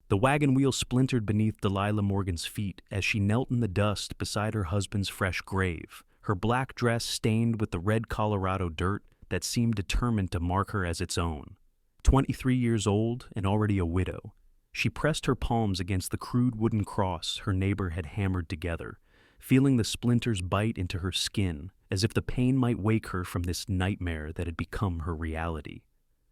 The wagon wheel splintered beneath Delilah Morgan's feet as she knelt in the dust beside her husband's fresh grave, her black dress stained with the red Colorado dirt that seemed determined to mark her as its own. 23 years old and already a widow, she pressed her palms against the crude wooden cross her neighbor had hammered together, feeling the splinters bite into her skin as if the pain might wake her from this nightmare that had become her reality.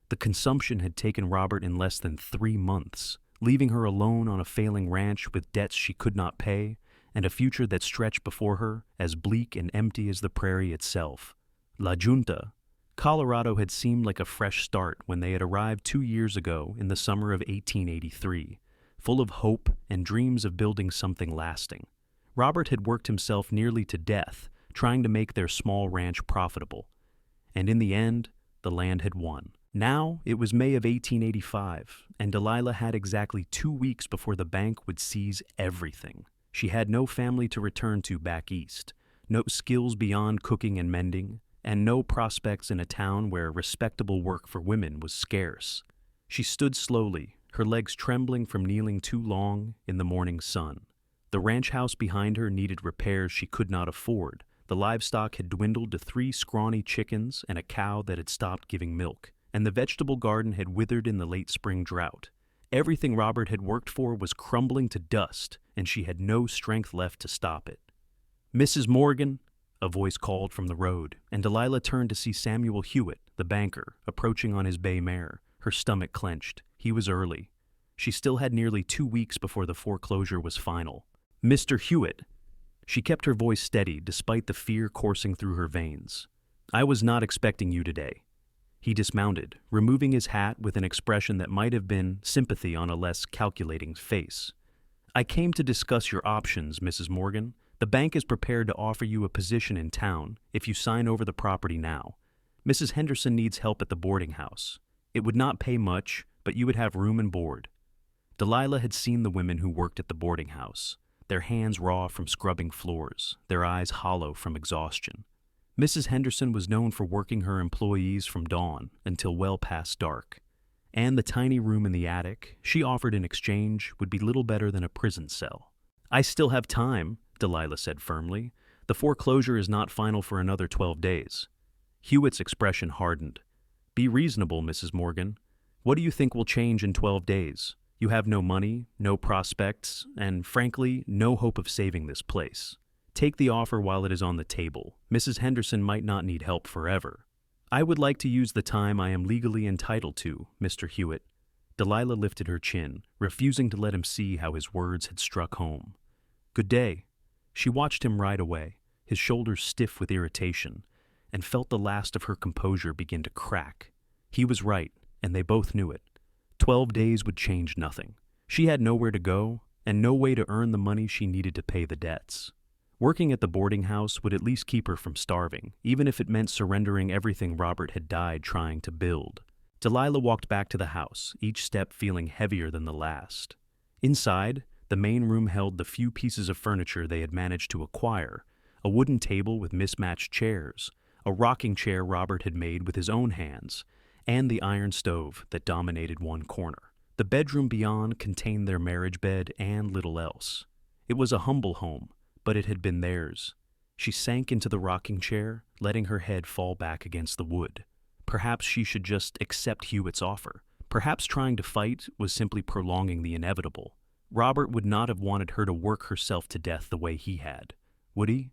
The consumption had taken Robert in less than 3 months, leaving her alone on a failing ranch with debts she could not pay and a future that stretched before her as bleak and empty as the prairie itself. La Junta. Colorado had seemed like a fresh start when they had arrived 2 years ago in the summer of 1883, full of hope and dreams of building something lasting. Robert had worked himself nearly to death, trying to make their small ranch profitable. And in the end, the land had won. Now, it was May of 1885, and Delilah had exactly 2 weeks before the bank would seize everything. She had no family to return to back east, no skills beyond cooking and mending, and no prospects in a town where respectable work for women was scarce. She stood slowly, her legs trembling from kneeling too long in the morning sun. The ranch house behind her needed repairs she could not afford. The livestock had dwindled to 3 scrawny chickens and a cow that had stopped giving milk, and the vegetable garden had withered in the late spring drought. Everything Robert had worked for was crumbling to dust, and she had no strength left to stop it. "Mrs. Morgan," a voice called from the road, and Delilah turned to see Samuel Hewitt, the banker, approaching on his bay mare, her stomach clenched. He was early. She still had nearly 2 weeks before the foreclosure was final. "Mr. Hewitt." She kept her voice steady despite the fear coursing through her veins. "I was not expecting you today." He dismounted, removing his hat with an expression that might have been sympathy on a less calculating face. "I came to discuss your options, Mrs. Morgan. The bank is prepared to offer you a position in town if you sign over the property now. Mrs. Henderson needs help at the boarding house. It would not pay much, but you would have room and board." Delilah had seen the women who worked at the boarding house, their hands raw from scrubbing floors, their eyes hollow from exhaustion. Mrs. Henderson was known for working her employees from dawn until well past dark, and the tiny room in the attic she offered in exchange would be little better than a prison cell. "I still have time," Delilah said firmly. "The foreclosure is not final for another 12 days. Hewitt's expression hardened. "Be reasonable, Mrs. Morgan. What do you think will change in 12 days? You have no money, no prospects, and frankly, no hope of saving this place. Take the offer while it is on the table. Mrs. Henderson might not need help forever." "I would like to use the time I am legally entitled to, Mr. Hewitt." Delilah lifted her chin, refusing to let him see how his words had struck home. "Good day." She watched him ride away, his shoulders stiff with irritation, and felt the last of her composure begin to crack. He was right, and they both knew it. 12 days would change nothing. She had nowhere to go, and no way to earn the money she needed to pay the debts. Working at the boarding house would at least keep her from starving, even if it meant surrendering everything Robert had died trying to build. Delilah walked back to the house, each step feeling heavier than the last. Inside, the main room held the few pieces of furniture they had managed to acquire: a wooden table with mismatched chairs, a rocking chair Robert had made with his own hands, and the iron stove that dominated one corner. The bedroom beyond contained their marriage bed and little else. It was a humble home, but it had been theirs. She sank into the rocking chair, letting her head fall back against the wood. Perhaps she should just accept Hewitt's offer. Perhaps trying to fight was simply prolonging the inevitable. Robert would not have wanted her to work herself to death the way he had, would he?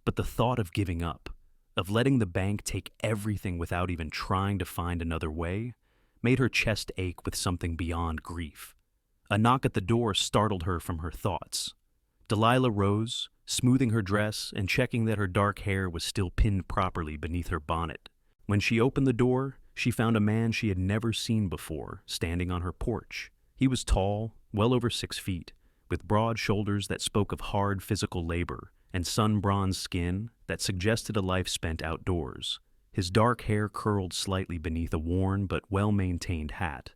But the thought of giving up, of letting the bank take everything without even trying to find another way, made her chest ache with something beyond grief. A knock at the door startled her from her thoughts. Delilah rose, smoothing her dress and checking that her dark hair was still pinned properly beneath her bonnet. When she opened the door, she found a man she had never seen before standing on her porch. He was tall, well over 6 feet, with broad shoulders that spoke of hard physical labor and sun-bronzed skin that suggested a life spent outdoors. His dark hair curled slightly beneath a worn but well-maintained hat,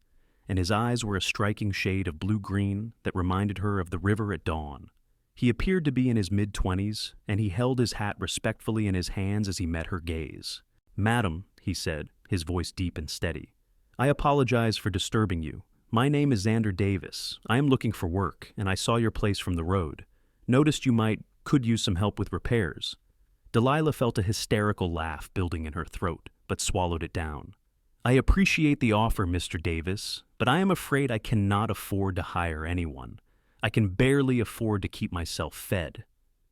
and his eyes were a striking shade of blue-green that reminded her of the river at dawn. He appeared to be in his mid-20s, and he held his hat respectfully in his hands as he met her gaze. "Madam," he said, his voice deep and steady, "I apologize for disturbing you, My name is Xander Davis. I am looking for work, and I saw your place from the road. Noticed you could use some help with repairs." Delilah felt a hysterical laugh building in her throat, but swallowed it down. "I appreciate the offer, Mr. Davis, but I am afraid I cannot afford to hire anyone. I can barely afford to keep myself fed."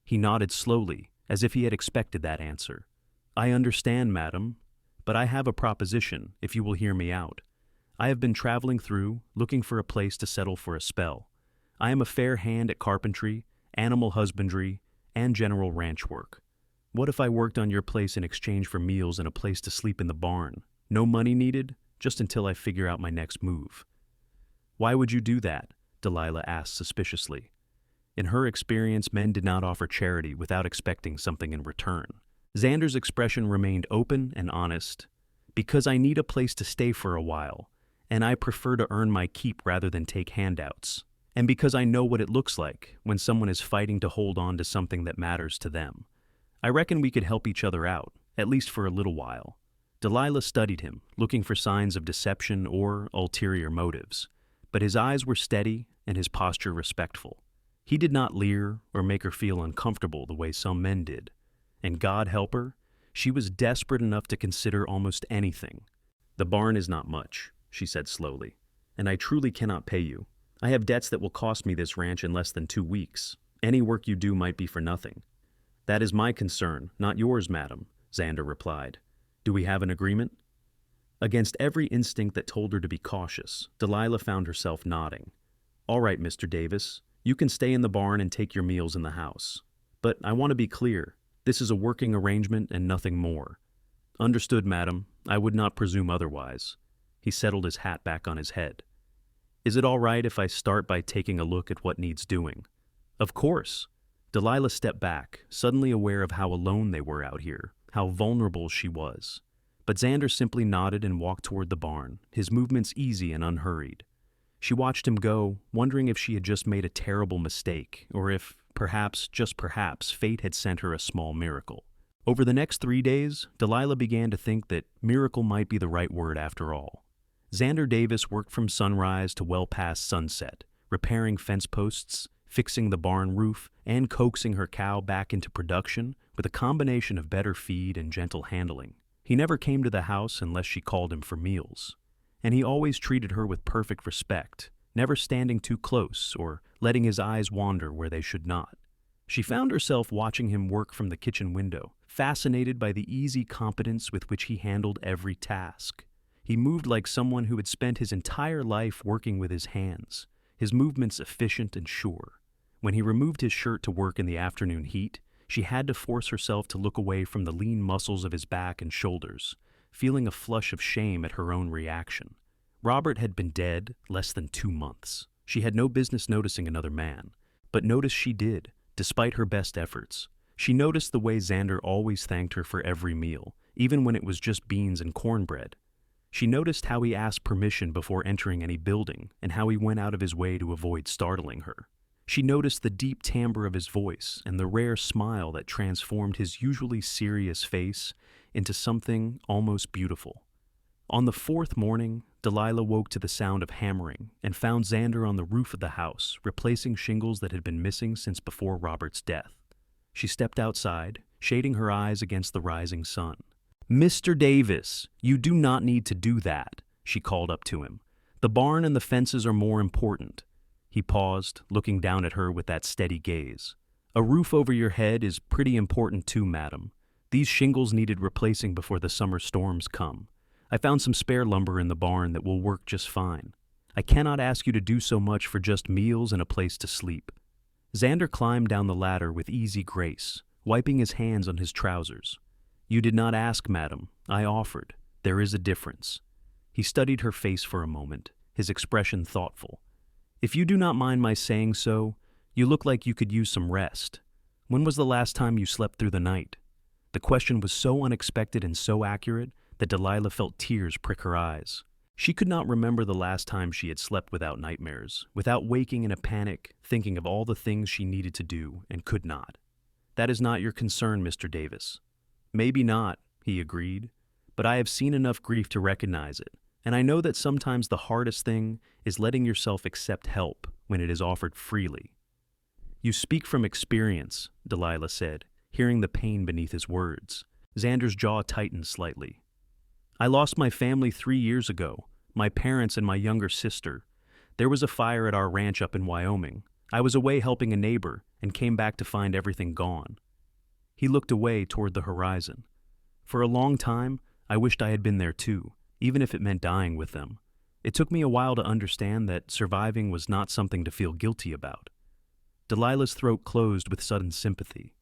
He nodded slowly, as if he had expected that answer. "I understand, madam, but I have a proposition, if you will hear me out. I have been traveling through, looking for a place to settle for a spell. I am a fair hand at carpentry, animal husbandry, and general ranch work. What if I worked on your place in exchange for meals and a place to sleep in the barn? No money needed, just until I figure out my next move." "Why would you do that?" Delilah asked suspiciously. In her experience, men did not offer charity without expecting something in return. Xander's expression remained open and honest. "Because I need a place to stay for a while, and I prefer to earn my keep rather than take handouts. And because I know what it looks like when someone is fighting to hold on to something that matters to them. I reckon we could help each other out, at least for a little while." Delilah studied him, looking for signs of deception or ulterior motives. But his eyes were steady and his posture respectful. He did not leer or make her feel uncomfortable the way some men did. And God help her, she was desperate enough to consider almost anything. "The barn is not much," she said slowly, "and I truly cannot pay you. I have debts that will cost me this ranch in less than 2 weeks. Any work you do might be for nothing." "That is my concern, not yours, madam," Xander replied. "Do we have an agreement?" Against every instinct that told her to be cautious, Delilah found herself nodding. "All right, Mr. Davis, you can stay in the barn and take your meals in the house. But I want to be clear, this is a working arrangement and nothing more." "Understood, madam. I would not presume otherwise." He settled his hat back on his head. "Is it all right if I start by taking a look at what needs doing?" "Of course." Delilah stepped back, suddenly aware of how alone they were out here, how vulnerable she was. But Xander simply nodded and walked toward the barn, his movements easy and unhurried. She watched him go, wondering if she had just made a terrible mistake, or if, perhaps, just perhaps, fate had sent her a small miracle. Over the next 3 days, Delilah began to think that miracle might be the right word after all. Xander Davis worked from sunrise to well past sunset, repairing fence posts, fixing the barn roof, and coaxing her cow back into production with a combination of better feed and gentle handling. He never came to the house unless she called him for meals. And he always treated her with perfect respect, never standing too close or letting his eyes wander where they should not. She found herself watching him work from the kitchen window, fascinated by the easy competence with which he handled every task. He moved like someone who had spent his entire life working with his hands, his movements efficient and sure. When he removed his shirt to work in the afternoon heat, she had to force herself to look away from the lean muscles of his back and shoulders, feeling a flush of shame at her own reaction. Robert had been dead less than 2 months. She had no business noticing another man, but notice she did, despite her best efforts. She noticed the way Xander always thanked her for every meal, even when it was just beans and cornbread. She noticed how he asked permission before entering any building and how he went out of his way to avoid startling her. She noticed the deep timbre of his voice and the rare smile that transformed his usually serious face into something almost beautiful. On the 4th morning, Delilah woke to the sound of hammering and found Xander on the roof of the house, replacing shingles that had been missing since before Robert's death. She stepped outside, shading her eyes against the rising sun. "Mr. Davis, you do not need to do that," she called up to him. "The barn and the fences are more important." He paused, looking down at her with that steady gaze. "A roof over your head is pretty important too, madam. These shingles needed replacing before the summer storms come. I found some spare lumber in the barn that will work just fine. I cannot ask you to do so much for just meals and a place to sleep." Xander climbed down the ladder with easy grace, wiping his hands on his trousers. "You did not ask, madam. I offered. There is a difference." He studied her face for a moment, his expression thoughtful. "If you do not mind my saying so, you look like you could use some rest. When was the last time you slept through the night?" The question was so unexpected and so accurate that Delilah felt tears prick her eyes. She could not remember the last time she had slept without nightmares, without waking in a panic, thinking of all the things she needed to do and could not. "That is not your concern, Mr. Davis." "Maybe not," he agreed, "but I have seen enough grief to recognize it, And I know that sometimes the hardest thing is letting yourself accept help when it is offered freely. You speak from experience, Delilah said, hearing the pain beneath his words. Xander's jaw tightened slightly. I lost my family 3 years ago, my parents and my younger sister. There was a fire at our ranch up in Wyoming. I was away helping a neighbor and came back to find everything gone. He looked away toward the horizon. For a long time, I wished I had been there too, even if it meant dying with them. It took me a while to understand that surviving was not something to feel guilty about. Delilah's throat closed with sudden sympathy.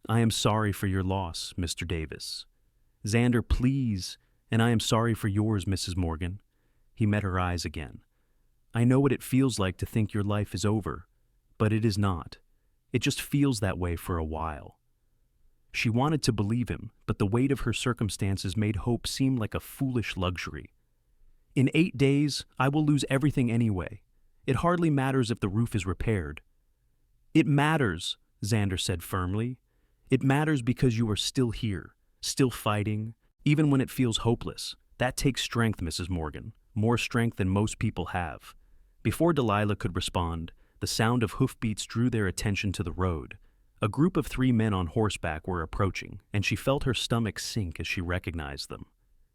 I am sorry for your loss, Mr. Davis. Xander, please, and I am sorry for yours, Mrs. Morgan. He met her eyes again. I know what it feels like to think your life is over, but it is not. It just feels that way for a while. She wanted to believe him, but the weight of her circumstances made hope seem like a foolish luxury. In 8 days, I will lose everything anyway. It hardly matters if the roof is repaired. It matters, Xander said firmly. It matters because you are still here, still fighting, even when it feels hopeless. That takes strength, Mrs. Morgan, more strength than most people have. Before Delilah could respond, the sound of hoofbeats drew their attention to the road. A group of 3 men on horseback were approaching, and she felt her stomach sink as she recognized them.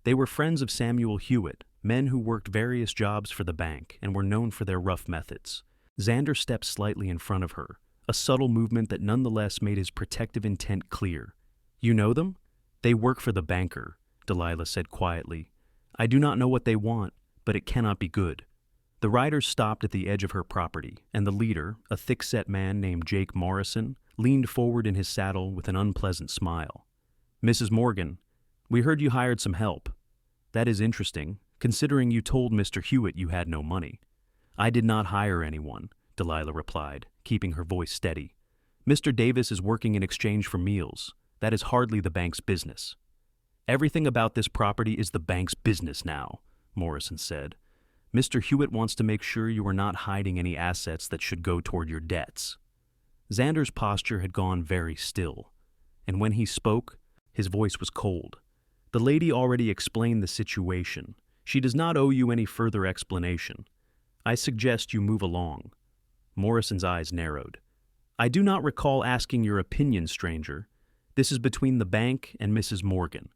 They were friends of Samuel Hewitt, men who worked various jobs for the bank and were known for their rough methods. Xander stepped slightly in front of her, a subtle movement that nonetheless made his protective intent clear. You know them? They work for the banker, Delilah said quietly. I do not know what they want, but it cannot be good. The riders stopped at the edge of her property, and the leader, a thick-set man named Jake Morrison, leaned forward in his saddle with an unpleasant smile. Mrs. Morgan, we heard you hired some help. That is interesting, considering you told Mr. Hewitt you had no money. I did not hire anyone, Delilah replied, keeping her voice steady. Mr. Davis is working in exchange for meals. That is hardly the bank's business. Everything about this property is the bank's business now, Morrison said. Mr. Hewitt wants to make sure you are not hiding any assets that should go toward your debts. Xander's posture had gone very still, and when he spoke, his voice was cold. The lady already explained the situation. She does not owe you any further explanation. I suggest you move along. Morrison's eyes narrowed. I do not recall asking your opinion, stranger. This is between the bank and Mrs. Morgan.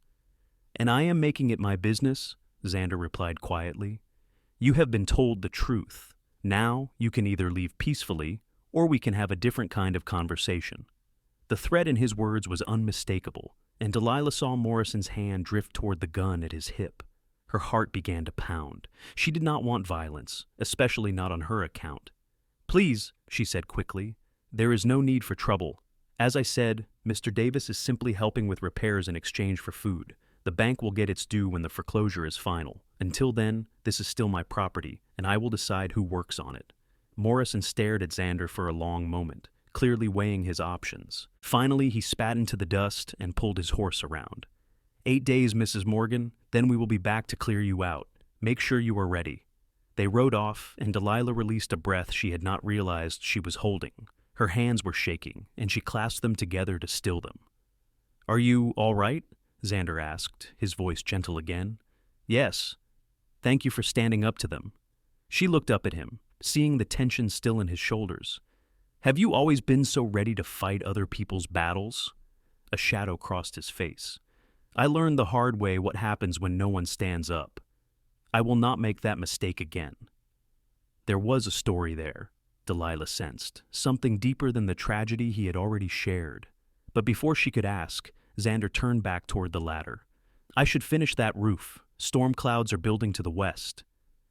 And I am making it my business, Xander replied quietly. You have been told the truth. Now you can either leave peacefully, or we can have a different kind of conversation. The threat in his words was unmistakable, and Delilah saw Morrison's hand drift toward the gun at his hip. Her heart began to pound. She did not want violence, especially not on her account. Please, she said quickly, there is no need for trouble. As I said, Mr. Davis is simply helping with repairs in exchange for food. The bank will get its due when the foreclosure is final. Until then, this is still my property, and I will decide who works on it. Morrison stared at Xander for a long moment, clearly weighing his options. Finally, he spat into the dust and pulled his horse around. 8 days, Mrs. Morgan, then we will be back to clear you out. Make sure you are ready. They rode off, and Delilah released a breath she had not realized she was holding. Her hands were shaking, and she clasped them together to still them. Are you all right? Xander asked, his voice gentle again. Yes. Thank you for standing up to them. She looked up at him, seeing the tension still in his shoulders. Have you always been so ready to fight other people's battles? A shadow crossed his face. I learned the hard way what happens when no one stands up. I will not make that mistake again. There was a story there, Delilah sensed, something deeper than the tragedy he had already shared. But before she could ask, Xander turned back toward the ladder. I should finish that roof. Storm clouds are building to the west.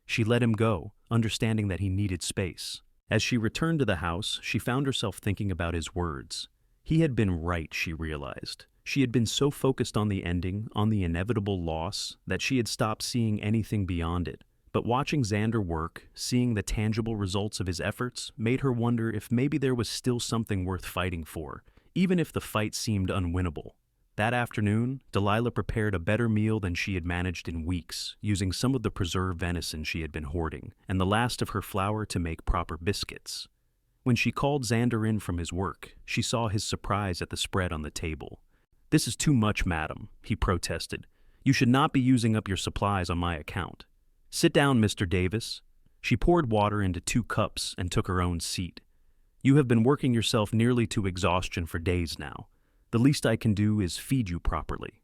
She let him go, understanding that he needed space. As she returned to the house, she found herself thinking about his words. He had been right, she realized. She had been so focused on the ending, on the inevitable loss, that she had stopped seeing anything beyond it. But watching Xander work, seeing the tangible results of his efforts, made her wonder if maybe there was still something worth fighting for, even if the fight seemed unwinnable. That afternoon, Delilah prepared a better meal than she had managed in weeks, using some of the preserved venison she had been hoarding, and the last of her flour to make proper biscuits. When she called Xander in from his work, she saw his surprise at the spread on the table. This is too much, madam, he protested. You should not be using up your supplies on my account. "Sit down, Mr. Davis." She poured water into 2 cups and took her own seat. "You have been working yourself nearly to exhaustion for days now. The least I can do is feed you properly."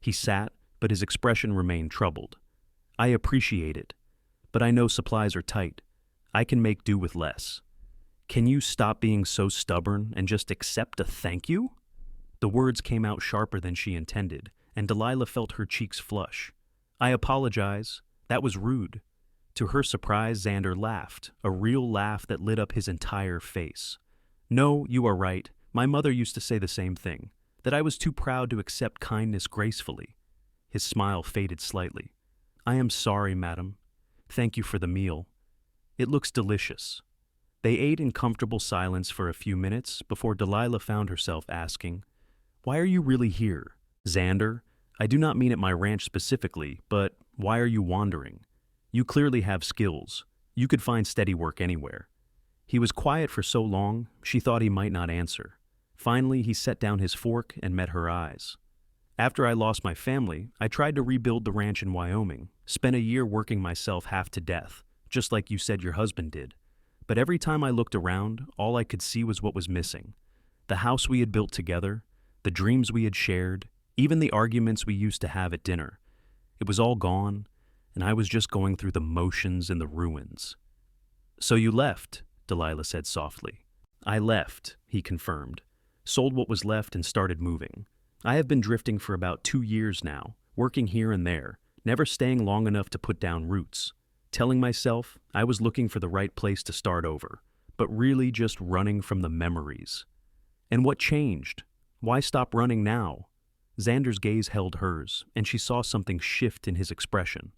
He sat, but his expression remained troubled. "I appreciate it, but I know supplies are tight. I can make do with less. Can you stop being so stubborn and just accept a thank you?" The words came out sharper than she intended, and Delilah felt her cheeks flush. "I apologize. That was rude." To her surprise, Xander laughed, a real laugh that lit up his entire face. "No, you are right. My mother used to say the same thing, that I was too proud to accept kindness gracefully." His smile faded slightly. "I am sorry, madam. Thank you for the meal. It looks delicious." They ate in comfortable silence for a few minutes before Delilah found herself asking, "Why are you really here? Xander, I do not mean at my ranch specifically, but why are you wandering? You clearly have skills. You could find steady work anywhere." He was quiet for so long, she thought he might not answer. Finally, he set down his fork and met her eyes. "After I lost my family, I tried to rebuild the ranch in Wyoming, spent a year working myself half to death, just like you said your husband did. But every time I looked around, all I could see was what was missing. The house we had built together, the dreams we had shared, even the arguments we used to have at dinner. It was all gone, and I was just going through the motions and the ruins." "So you left," Delilah said softly. "I left," he confirmed. "Sold what was left and started moving. I have been drifting for about 2 years now, working here and there, never staying long enough to put down roots. Telling myself I was looking for the right place to start over, but really just running from the memories." "And what changed? Why stop running now?" Xander's gaze held hers, and she saw something shift in his expression,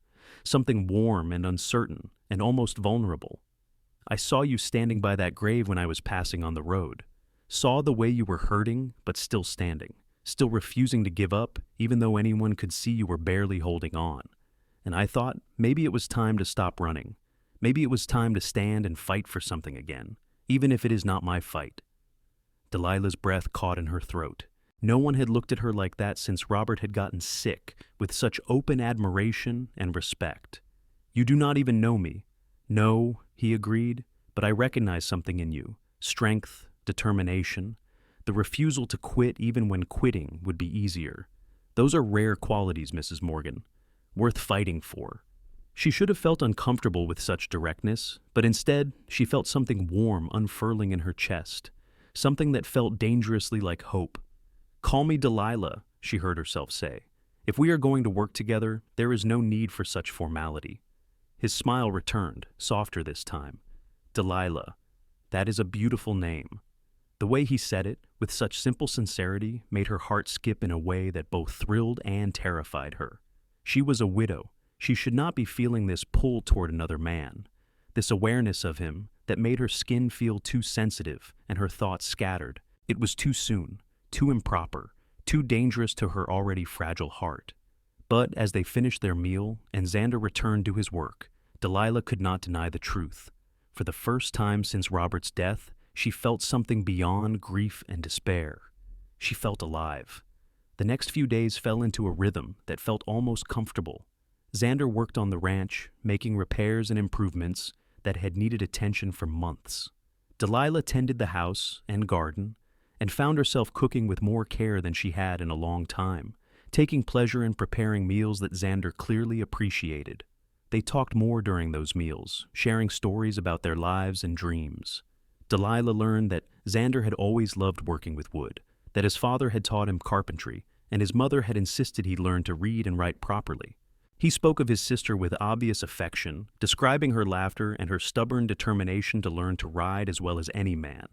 something warm and uncertain and almost vulnerable. "I saw you standing by that grave when I was passing on the road. Saw the way you were hurting, but still standing, still refusing to give up, even though anyone could see you were barely holding on. And I thought maybe it was time to stop running. Maybe it was time to stand and fight for something again, even if it is not my fight." Delilah's breath caught in her throat. No one had looked at her like that since Robert had gotten sick, with such open admiration and respect. "You do not even know me." "No," he agreed, "but I recognize something in you. Strength, determination, the refusal to quit even when quitting would be easier. Those are rare qualities, Mrs. Morgan, worth fighting for." She should have felt uncomfortable with such directness, but instead she felt something warm unfurling in her chest, something that felt dangerously like hope. "Call me Delilah," she heard herself say. "If we are going to work together, there is no need for such formality." His smile returned, softer this time. "Delilah, that is a beautiful name." The way he said it, with such simple sincerity, made her heart skip in a way that both thrilled and terrified her. She was a widow. She should not be feeling this pull toward another man, this awareness of him that made her skin feel too sensitive and her thoughts scattered. It was too soon, too improper, too dangerous to her already fragile heart. But as they finished their meal and Xander returned to his work, Delilah could not deny the truth. For the first time since Robert's death, she felt something beyond grief and despair. She felt alive. The next few days fell into a rhythm that felt almost comfortable. Xander worked on the ranch, making repairs and improvements that had needed attention for months. Delilah tended the house and garden, and found herself cooking with more care than she had in a long time, taking pleasure in preparing meals that Xander clearly appreciated. They talked more during those meals, sharing stories about their lives and dreams. Delilah learned that Xander had always loved working with wood, that his father had taught him carpentry, and his mother had insisted he learn to read and write properly. He spoke of his sister with obvious affection, describing her laughter and her stubborn determination to learn to ride as well as any man.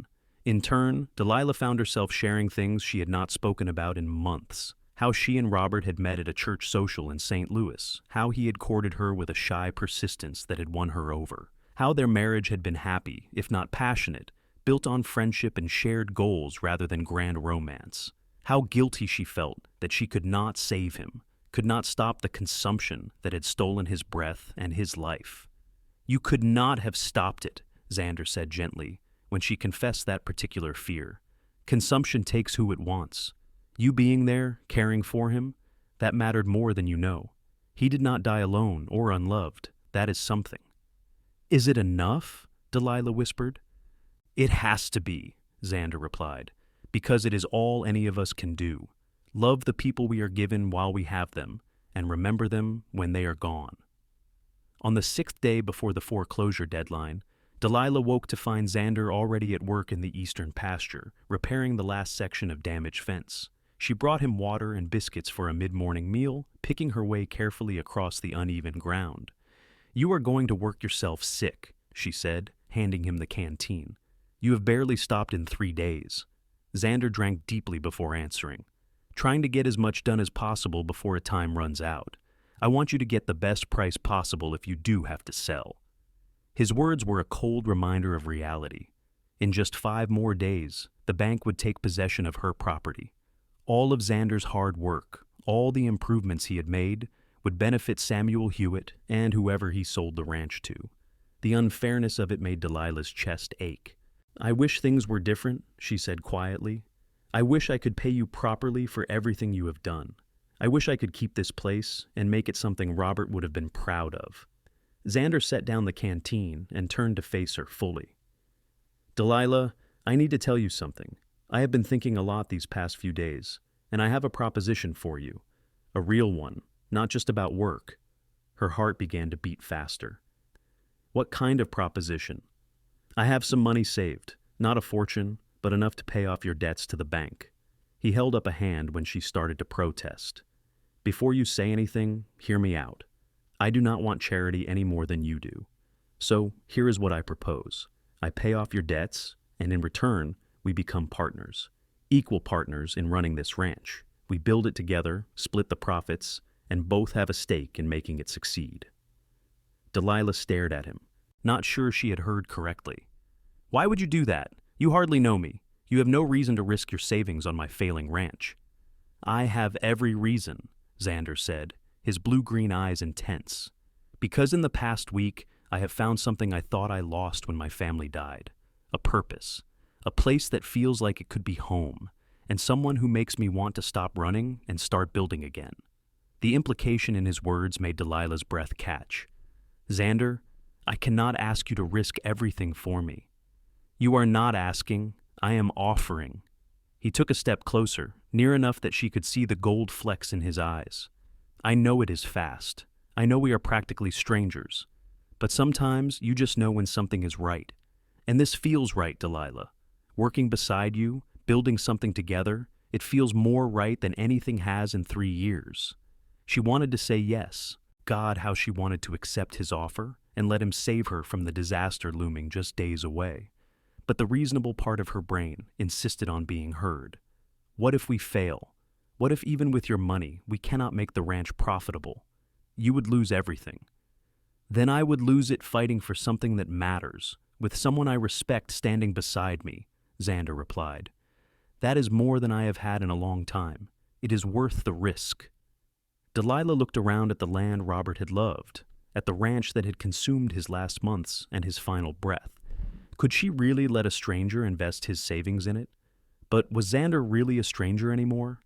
In turn, Delilah found herself sharing things she had not spoken about in months. How she and Robert had met at a church social in St. Louis, how he had courted her with a shy persistence that had won her over, how their marriage had been happy, if not passionate, built on friendship and shared goals rather than grand romance. How guilty she felt that she could not save him, could not stop the consumption that had stolen his breath and his life. "You could not have stopped it," Xander said gently, when she confessed that particular fear. "Consumption takes who it wants. You being there, caring for him, that mattered more than you know. He did not die alone or unloved. That is something. Is it enough? Delilah whispered. It has to be, Xander replied, because it is all any of us can do. Love the people we are given while we have them, and remember them when they are gone. On the 6th day before the foreclosure deadline, Delilah woke to find Xander already at work in the eastern pasture, repairing the last section of damaged fence. She brought him water and biscuits for a mid-morning meal, picking her way carefully across the uneven ground. You are going to work yourself sick, she said, handing him the canteen. You have barely stopped in 3 days. Xander drank deeply before answering, trying to get as much done as possible before time runs out. I want you to get the best price possible if you do have to sell. His words were a cold reminder of reality. In just 5 more days, the bank would take possession of her property. All of Xander's hard work, all the improvements he had made, would benefit Samuel Hewitt and whoever he sold the ranch to. The unfairness of it made Delilah's chest ache. I wish things were different, she said quietly. I wish I could pay you properly for everything you have done. I wish I could keep this place and make it something Robert would have been proud of. Xander set down the canteen and turned to face her fully. Delilah, I need to tell you something. I have been thinking a lot these past few days, and I have a proposition for you. A real one, not just about work. Her heart began to beat faster. What kind of proposition? I have some money saved, not a fortune, but enough to pay off your debts to the bank. He held up a hand when she started to protest. Before you say anything, hear me out. I do not want charity any more than you do. So here is what I propose. I pay off your debts, and in return, we become partners. Equal partners in running this ranch. We build it together, split the profits, and both have a stake in making it succeed. Delilah stared at him, not sure she had heard correctly. Why would you do that? You hardly know me. You have no reason to risk your savings on my failing ranch. I have every reason, Xander said, his blue-green eyes intense. Because in the past week, I have found something I thought I lost when my family died. A purpose. A place that feels like it could be home, and someone who makes me want to stop running and start building again. The implication in his words made Delilah's breath catch. Xander, I cannot ask you to risk everything for me. You are not asking, I am offering. He took a step closer, near enough that she could see the gold flecks in his eyes. I know it is fast. I know we are practically strangers. But sometimes you just know when something is right. And this feels right, Delilah. Working beside you, building something together, it feels more right than anything has in 3 years. She wanted to say yes. God, how she wanted to accept his offer and let him save her from the disaster looming just days away. But the reasonable part of her brain insisted on being heard. What if we fail? What if even with your money, we cannot make the ranch profitable? You would lose everything. Then I would lose it fighting for something that matters, with someone I respect standing beside me, Xander replied. That is more than I have had in a long time. It is worth the risk. Delilah looked around at the land Robert had loved, at the ranch that had consumed his last months and his final breath. Could she really let a stranger invest his savings in it? But was Xander really a stranger anymore?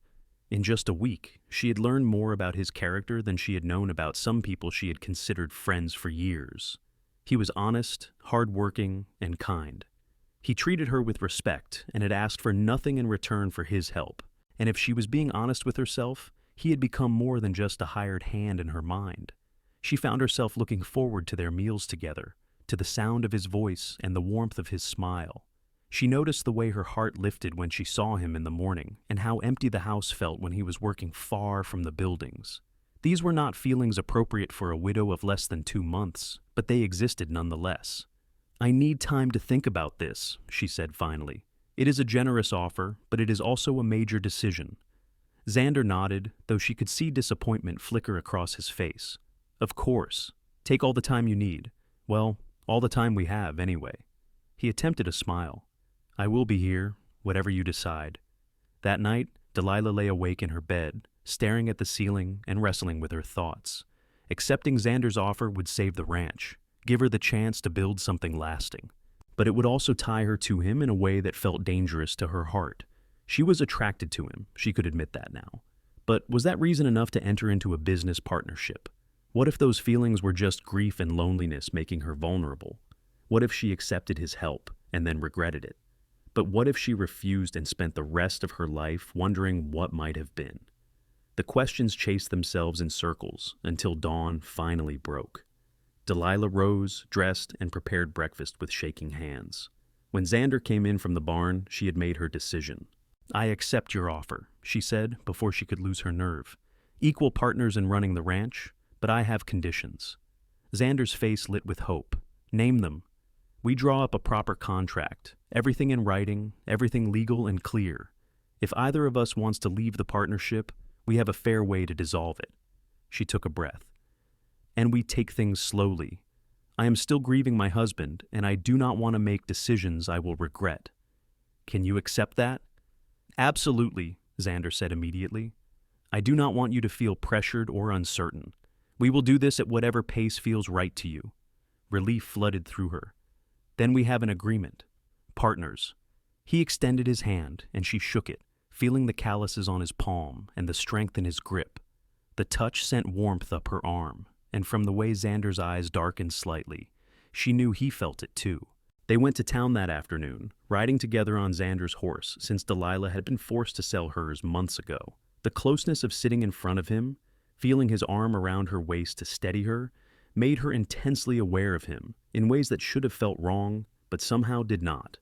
In just a week, she had learned more about his character than she had known about some people she had considered friends for years. He was honest, hard-working, and kind. He treated her with respect and had asked for nothing in return for his help. And if she was being honest with herself, he had become more than just a hired hand in her mind. She found herself looking forward to their meals together, to the sound of his voice and the warmth of his smile. She noticed the way her heart lifted when she saw him in the morning and how empty the house felt when he was working far from the buildings. These were not feelings appropriate for a widow of less than 2 months, but they existed nonetheless. I need time to think about this, she said finally. It is a generous offer, but it is also a major decision. Xander nodded, though she could see disappointment flicker across his face. Of course. Take all the time you need. Well, all the time we have, anyway. He attempted a smile. I will be here, whatever you decide. That night, Delilah lay awake in her bed, staring at the ceiling and wrestling with her thoughts. Accepting Xander's offer would save the ranch, give her the chance to build something lasting. But it would also tie her to him in a way that felt dangerous to her heart. She was attracted to him, she could admit that now. But was that reason enough to enter into a business partnership? What if those feelings were just grief and loneliness making her vulnerable? What if she accepted his help and then regretted it? But what if she refused and spent the rest of her life wondering what might have been? The questions chased themselves in circles until dawn finally broke. Delilah rose, dressed, and prepared breakfast with shaking hands. When Xander came in from the barn, she had made her decision. "I accept your offer," she said before she could lose her nerve. "Equal partners in running the ranch, but I have conditions." Xander's face lit with hope. "Name them." "We draw up a proper contract, everything in writing, everything legal and clear. If either of us wants to leave the partnership, we have a fair way to dissolve it." She took a breath. "And we take things slowly. I am still grieving my husband, and I do not want to make decisions I will regret. Can you accept that?" "Absolutely," Xander said immediately. "I do not want you to feel pressured or uncertain. We will do this at whatever pace feels right to you." Relief flooded through her. "Then we have an agreement. Partners." He extended his hand, and she shook it, feeling the calluses on his palm and the strength in his grip. The touch sent warmth up her arm, and from the way Xander's eyes darkened slightly, she knew he felt it too. They went to town that afternoon, riding together on Xander's horse since Delilah had been forced to sell hers months ago. The closeness of sitting in front of him, feeling his arm around her waist to steady her, made her intensely aware of him in ways that should have felt wrong, but somehow did not.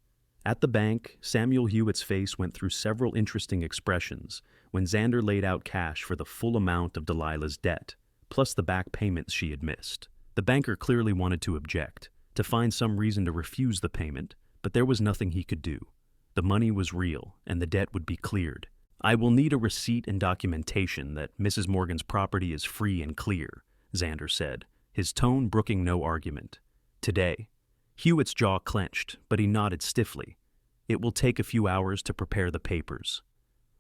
At the bank, Samuel Hewitt's face went through several interesting expressions when Xander laid out cash for the full amount of Delilah's debt, plus the back payments she had missed. The banker clearly wanted to object, to find some reason to refuse the payment, but there was nothing he could do. The money was real, and the debt would be cleared. "I will need a receipt and documentation that Mrs. Morgan's property is free and clear," Xander said, his tone brooking no argument. "Today." Hewitt's jaw clenched, but he nodded stiffly. "It will take a few hours to prepare the papers."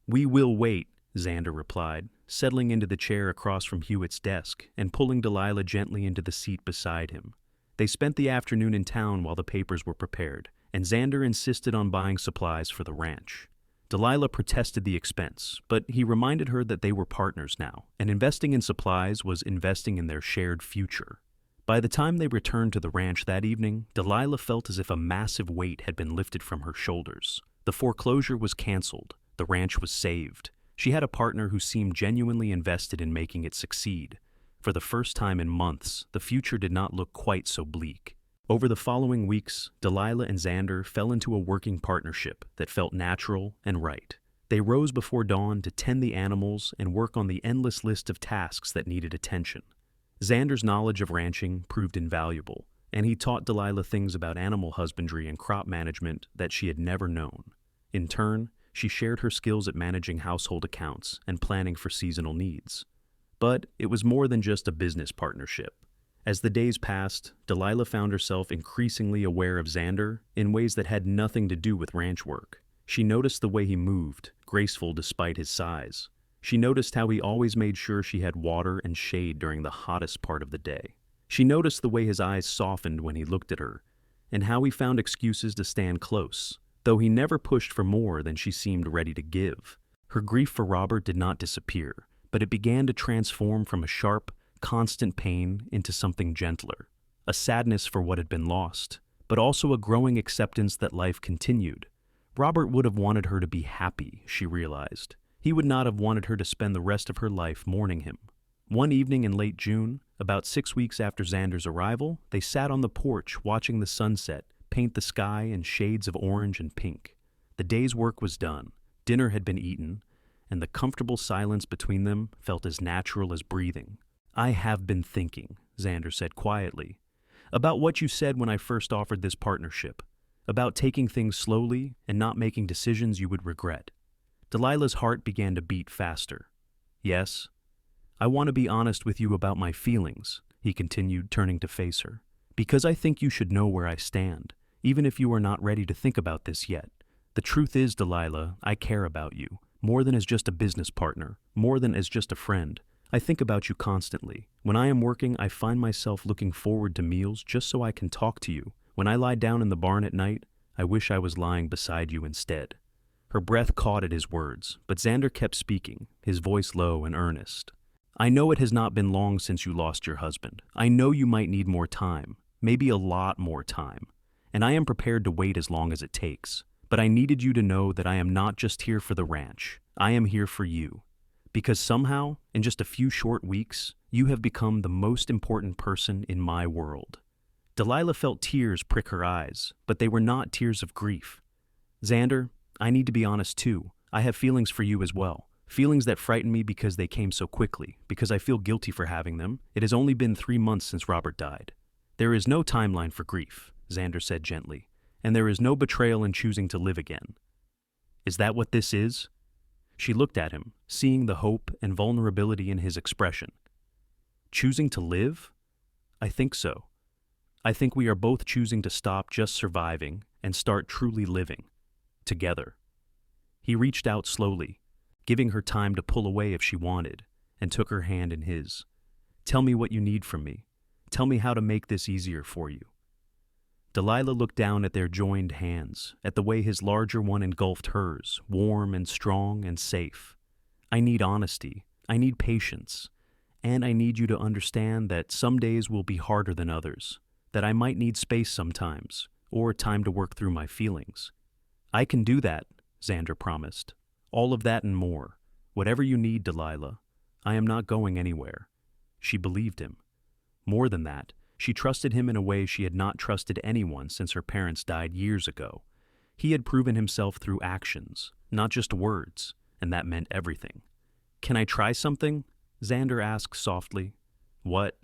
"We will wait," Xander replied, settling into the chair across from Hewitt's desk and pulling Delilah gently into the seat beside him. They spent the afternoon in town while the papers were prepared, and Xander insisted on buying supplies for the ranch. Delilah protested the expense, but he reminded her that they were partners now, and investing in supplies was investing in their shared future. By the time they returned to the ranch that evening, Delilah felt as if a massive weight had been lifted from her shoulders. The foreclosure was canceled. The ranch was saved. She had a partner who seemed genuinely invested in making it succeed. For the first time in months, the future did not look quite so bleak. Over the following weeks, Delilah and Xander fell into a working partnership that felt natural and right. They rose before dawn to tend the animals and work on the endless list of tasks that needed attention. Xander's knowledge of ranching proved invaluable, and he taught Delilah things about animal husbandry and crop management that she had never known. In turn, she shared her skills at managing household accounts and planning for seasonal needs. But it was more than just a business partnership. As the days passed, Delilah found herself increasingly aware of Xander in ways that had nothing to do with ranch work. She noticed the way he moved, graceful despite his size. She noticed how he always made sure she had water and shade during the hottest part of the day. She noticed the way his eyes softened when he looked at her, and how he found excuses to stand close, though he never pushed for more than she seemed ready to give. Her grief for Robert did not disappear, but it began to transform from a sharp, constant pain into something gentler, a sadness for what had been lost, but also a growing acceptance that life continued. Robert would have wanted her to be happy, she realized. He would not have wanted her to spend the rest of her life mourning him. One evening in late June, about 6 weeks after Xander's arrival, they sat on the porch watching the sunset paint the sky in shades of orange and pink. The day's work was done, dinner had been eaten, and the comfortable silence between them felt as natural as breathing. "I have been thinking," Xander said quietly, "about what you said when I first offered this partnership, about taking things slowly and not making decisions you would regret." Delilah's heart began to beat faster. "Yes, I want to be honest with you about my feelings," he continued, turning to face her, "because I think you should know where I stand, even if you are not ready to think about this yet. The truth is, Delilah, I care about you, more than as just a business partner, more than as just a friend. I think about you constantly. When I am working, I find myself looking forward to meals just so I can talk to you. When I lie down in the barn at night, I wish I was lying beside you instead." Her breath caught at his words, but Xander kept speaking, his voice low and earnest. I know it has not been long since you lost your husband. I know you might need more time, maybe a lot more time, and I am prepared to wait as long as it takes. But I needed you to know that I am not just here for the ranch. I am here for you. Because somehow, in just a few short weeks, you have become the most important person in my world." Delilah felt tears prick her eyes, but they were not tears of grief. "Xander, I need to be honest too. I have feelings for you as well. Feelings that frighten me because they came so quickly, because I feel guilty for having them. It has only been 3 months since Robert died." "There is no timeline for grief," Xander said gently, "and there is no betrayal in choosing to live again." "Is that what this is?" She looked at him, seeing the hope and vulnerability in his expression. "Choosing to live? I think so. I think we are both choosing to stop just surviving and start truly living. Together." He reached out slowly, giving her time to pull away if she wanted, and took her hand in his. "Tell me what you need from me. Tell me how to make this easier for you." Delilah looked down at their joined hands, at the way his larger one engulfed hers, warm and strong and safe. "I need honesty. I need patience. And I need you to understand that some days will be harder than others, that I might need space sometimes, or time to work through my feelings." "I can do that," Xander promised. "All of that and more. Whatever you need, Delilah. I am not going anywhere." She believed him. More than that, she trusted him in a way she had not trusted anyone since her parents died years ago. He had proven himself through actions, not just words, and that meant everything. "Can I try something?" Xander asked softly. "What?"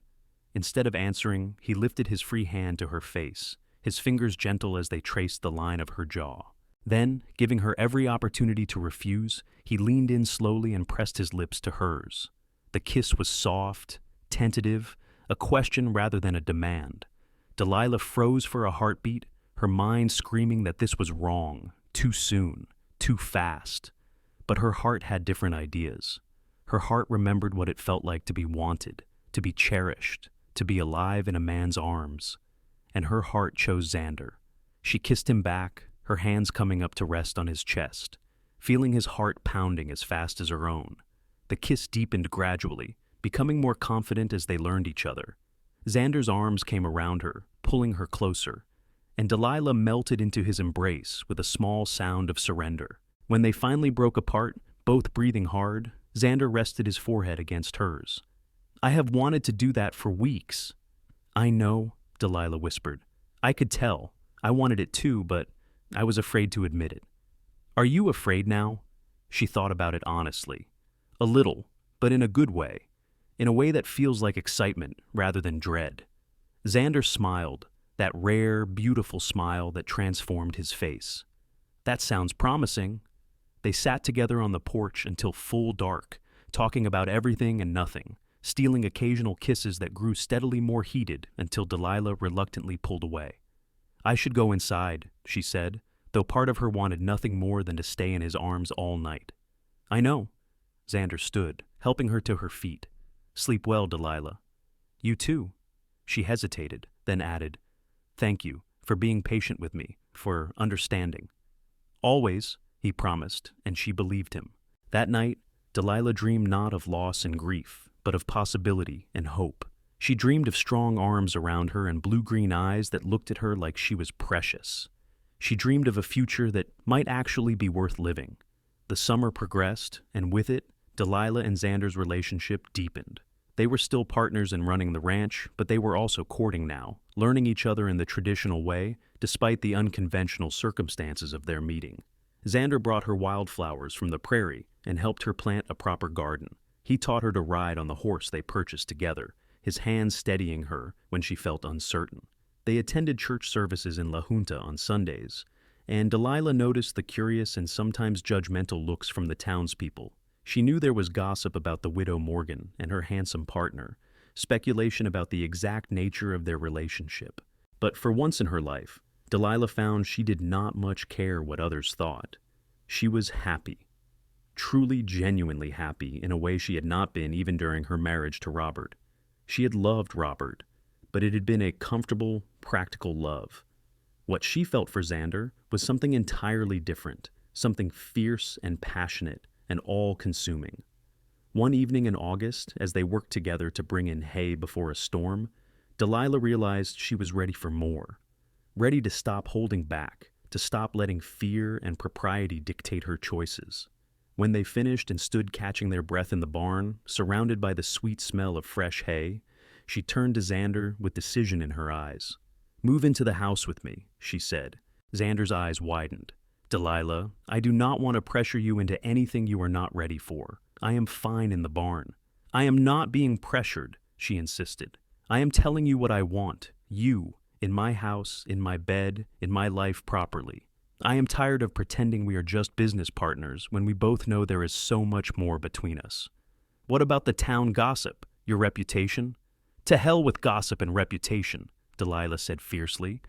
Instead of answering, he lifted his free hand to her face, his fingers gentle as they traced the line of her jaw. Then, giving her every opportunity to refuse, he leaned in slowly and pressed his lips to hers. The kiss was soft, tentative, a question rather than a demand. Delilah froze for a heartbeat, her mind screaming that this was wrong, too soon, too fast. But her heart had different ideas. Her heart remembered what it felt like to be wanted, to be cherished, to be alive in a man's arms. And her heart chose Xander. She kissed him back, her hands coming up to rest on his chest, feeling his heart pounding as fast as her own. The kiss deepened gradually, becoming more confident as they learned each other. Xander's arms came around her, pulling her closer, and Delilah melted into his embrace with a small sound of surrender. When they finally broke apart, both breathing hard, Xander rested his forehead against hers. "I have wanted to do that for weeks." "I know," Delilah whispered. "I could tell. I wanted it too, but I was afraid to admit it." "Are you afraid now?" She thought about it honestly. "A little, but in a good way. In a way that feels like excitement rather than dread." Xander smiled, that rare, beautiful smile that transformed his face. "That sounds promising." They sat together on the porch until full dark, talking about everything and nothing, stealing occasional kisses that grew steadily more heated until Delilah reluctantly pulled away. "I should go inside," she said, though part of her wanted nothing more than to stay in his arms all night. "I know." Xander stood, helping her to her feet. "Sleep well, Delilah." "You too." She hesitated, then added, "Thank you for being patient with me, for understanding." "Always," he promised, and she believed him. That night, Delilah dreamed not of loss and grief, but of possibility and hope. She dreamed of strong arms around her and blue-green eyes that looked at her like she was precious. She dreamed of a future that might actually be worth living. The summer progressed, and with it, Delilah and Xander's relationship deepened. They were still partners in running the ranch, but they were also courting now, learning each other in the traditional way, despite the unconventional circumstances of their meeting. Xander brought her wildflowers from the prairie and helped her plant a proper garden. He taught her to ride on the horse they purchased together, his hands steadying her when she felt uncertain. They attended church services in La Junta on Sundays, and Delilah noticed the curious and sometimes judgmental looks from the townspeople. She knew there was gossip about the widow Morgan and her handsome partner, speculation about the exact nature of their relationship. But for once in her life, Delilah found she did not much care what others thought. She was happy. Truly, genuinely happy in a way she had not been even during her marriage to Robert. She had loved Robert, but it had been a comfortable, practical love. What she felt for Xander was something entirely different, something fierce and passionate and all-consuming. One evening in August, as they worked together to bring in hay before a storm, Delilah realized she was ready for more, ready to stop holding back, to stop letting fear and propriety dictate her choices. When they finished and stood catching their breath in the barn, surrounded by the sweet smell of fresh hay, she turned to Xander with decision in her eyes. "Move into the house with me," she said. Xander's eyes widened. "Delilah, I do not want to pressure you into anything you are not ready for. I am fine in the barn." "I am not being pressured," she insisted. "I am telling you what I want. You, in my house, in my bed, in my life properly. I am tired of pretending we are just business partners when we both know there is so much more between us." "What about the town gossip? Your reputation?" "To hell with gossip and reputation," Delilah said fiercely.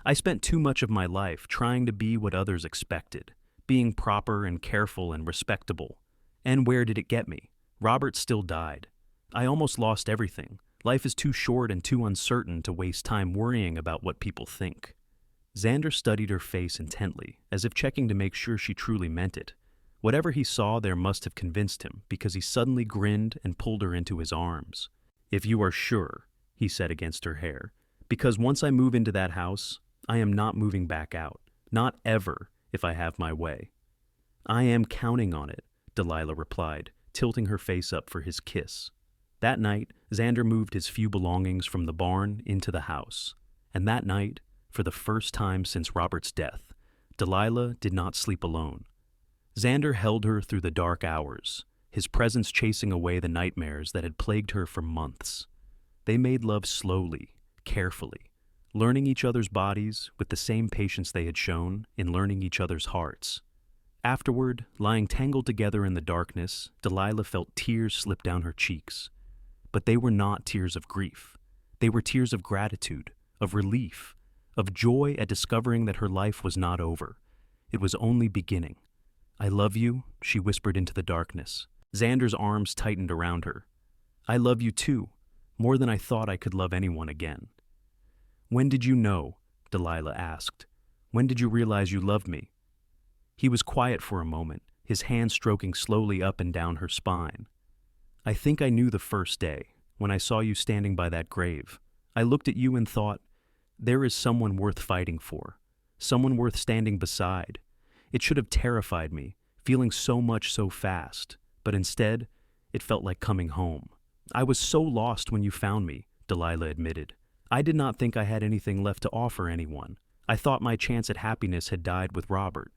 "I spent too much of my life trying to be what others expected, being proper and careful and respectable. And where did it get me? Robert still died. I almost lost everything. Life is too short and too uncertain to waste time worrying about what people think." Xander studied her face intently, as if checking to make sure she truly meant it. Whatever he saw there must have convinced him, because he suddenly grinned and pulled her into his arms. "If you are sure," he said against her hair, "because once I move into that house, I am not moving back out. Not ever, if I have my way." "I am counting on it," Delilah replied, tilting her face up for his kiss. That night, Xander moved his few belongings from the barn into the house. And that night, for the first time since Robert's death, Delilah did not sleep alone. Xander held her through the dark hours, his presence chasing away the nightmares that had plagued her for months. They made love slowly, carefully, learning each other's bodies with the same patience they had shown in learning each other's hearts. Afterward, lying tangled together in the darkness, Delilah felt tears slip down her cheeks. But they were not tears of grief. They were tears of gratitude, of relief, of joy at discovering that her life was not over. It was only beginning. "I love you," she whispered into the darkness. Xander's arms tightened around her. "I love you too, more than I thought I could love anyone again." "When did you know?" Delilah asked. "When did you realize you loved me?" He was quiet for a moment, his hand stroking slowly up and down her spine. "I think I knew the first day, when I saw you standing by that grave. I looked at you and thought, there is someone worth fighting for, someone worth standing beside. It should have terrified me, feeling so much so fast, but instead, it felt like coming home. I was so lost when you found me," Delilah admitted. "I did not think I had anything left to offer anyone. I thought my chance at happiness had died with Robert."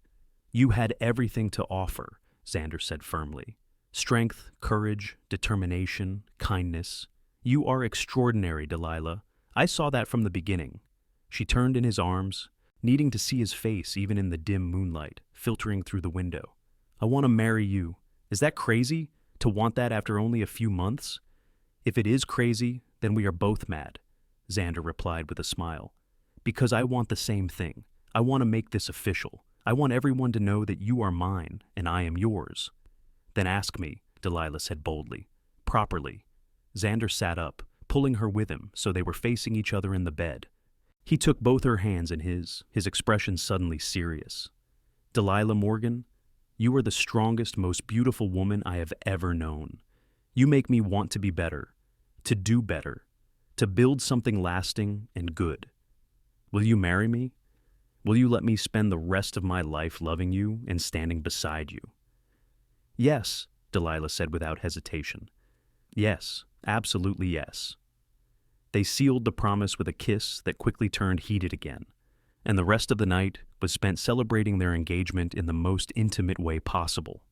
"You had everything to offer," Xander said firmly. "Strength, courage, determination, kindness. You are extraordinary, Delilah. I saw that from the beginning." She turned in his arms, needing to see his face even in the dim moonlight, filtering through the window. "I want to marry you. Is that crazy, to want that after only a few months?" "If it is crazy, then we are both mad," Xander replied with a smile. "Because I want the same thing. I want to make this official. I want everyone to know that you are mine and I am yours." "Then ask me," Delilah said boldly. "Properly." Xander sat up, pulling her with him so they were facing each other in the bed. He took both her hands in his expression suddenly serious. "Delilah Morgan, you are the strongest, most beautiful woman I have ever known. You make me want to be better, to do better, to build something lasting and good. Will you marry me? Will you let me spend the rest of my life loving you and standing beside you?" "Yes," Delilah said without hesitation. "Yes, absolutely yes." They sealed the promise with a kiss that quickly turned heated again, and the rest of the night was spent celebrating their engagement in the most intimate way possible.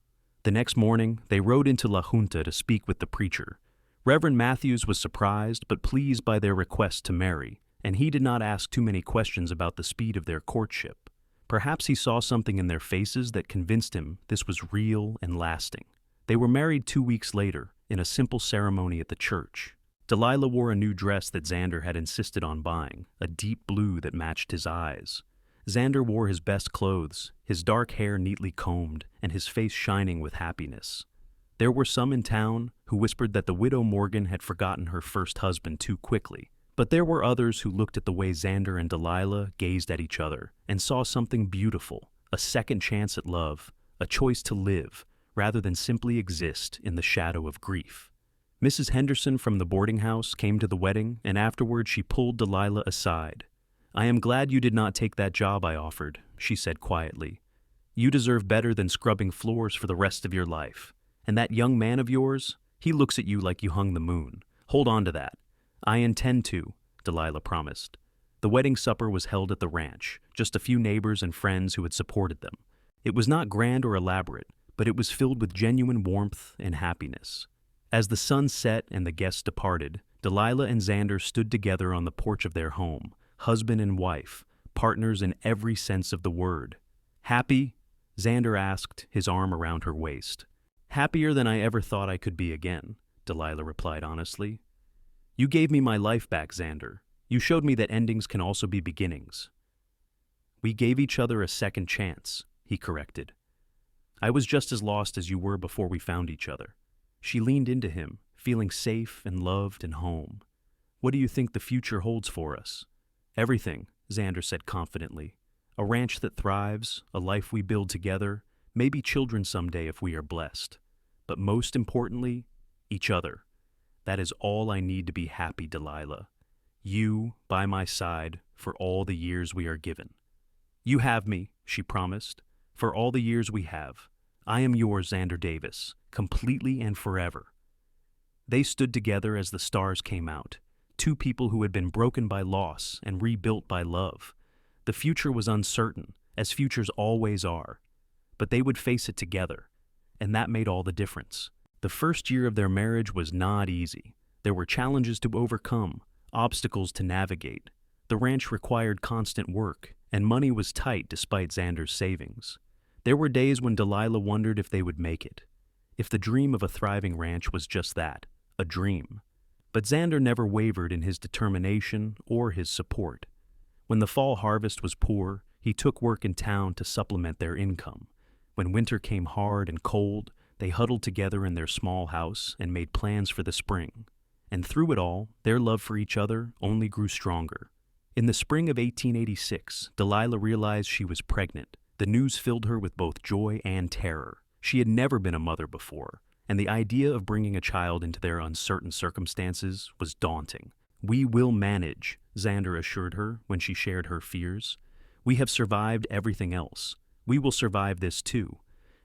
The next morning, they rode into La Junta to speak with the preacher. Reverend Matthews was surprised but pleased by their request to marry, and he did not ask too many questions about the speed of their courtship. Perhaps he saw something in their faces that convinced him this was real and lasting. They were married 2 weeks later, in a simple ceremony at the church. Delilah wore a new dress that Xander had insisted on buying, a deep blue that matched his eyes. Xander wore his best clothes, his dark hair neatly combed, and his face shining with happiness. There were some in town who whispered that the widow Morgan had forgotten her first husband too quickly, but there were others who looked at the way Xander and Delilah gazed at each other and saw something beautiful, a second chance at love, a choice to live, rather than simply exist in the shadow of grief. Mrs. Henderson from the boarding house came to the wedding, and afterward she pulled Delilah aside. "I am glad you did not take that job I offered," she said quietly. "You deserve better than scrubbing floors for the rest of your life. And that young man of yours, he looks at you like you hung the moon. Hold on to that." "I intend to," Delilah promised. The wedding supper was held at the ranch, just a few neighbors and friends who had supported them. It was not grand or elaborate, but it was filled with genuine warmth and happiness. As the sun set and the guests departed, Delilah and Xander stood together on the porch of their home, husband and wife, partners in every sense of the word. "Happy?" Xander asked, his arm around her waist. "Happier than I ever thought I could be again," Delilah replied honestly. "You gave me my life back, Xander. You showed me that endings can also be beginnings." "We gave each other a second chance," he corrected. "I was just as lost as you were before we found each other." She leaned into him, feeling safe and loved and home. "What do you think the future holds for us?" "Everything," Xander said confidently. "A ranch that thrives, a life we build together, maybe children someday if we are blessed. But most importantly, each other. That is all I need to be happy, Delilah. You by my side for all the years we are given." "You have me," she promised, "for all the years we have. I am yours, Xander Davis, completely and forever." They stood together as the stars came out, two people who had been broken by loss and rebuilt by love. The future was uncertain, as futures always are, but they would face it together, and that made all the difference. The first year of their marriage was not easy. There were challenges to overcome, obstacles to navigate. The ranch required constant work, and money was tight despite Xander's savings. There were days when Delilah wondered if they would make it, if the dream of a thriving ranch was just that, a dream. But Xander never wavered in his determination or his support. When the fall harvest was poor, he took work in town to supplement their income. When winter came hard and cold, they huddled together in their small house and made plans for the spring. And through it all, their love for each other only grew stronger. In the spring of 1886, Delilah realized she was pregnant. The news filled her with both joy and terror. She had never been a mother before, and the idea of bringing a child into their uncertain circumstances was daunting. "We will manage," Xander assured her when she shared her fears. "We have survived everything else. We will survive this too.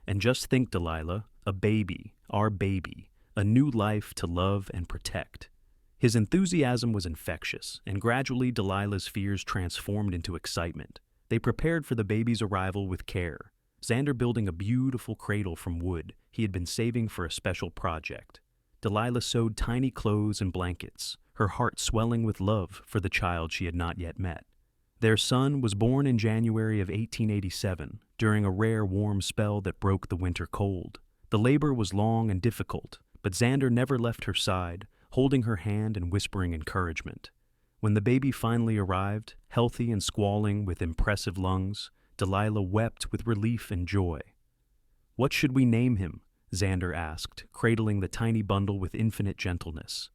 And just think, Delilah, a baby, our baby, a new life to love and protect." His enthusiasm was infectious, and gradually Delilah's fears transformed into excitement. They prepared for the baby's arrival with care, Xander building a beautiful cradle from wood he had been saving for a special project. Delilah sewed tiny clothes and blankets, her heart swelling with love for the child she had not yet met. Their son was born in January of 1887, during a rare warm spell that broke the winter cold. The labor was long and difficult, but Xander never left her side, holding her hand and whispering encouragement. When the baby finally arrived, healthy and squalling with impressive lungs, Delilah wept with relief and joy. "What should we name him?" Xander asked, cradling the tiny bundle with infinite gentleness.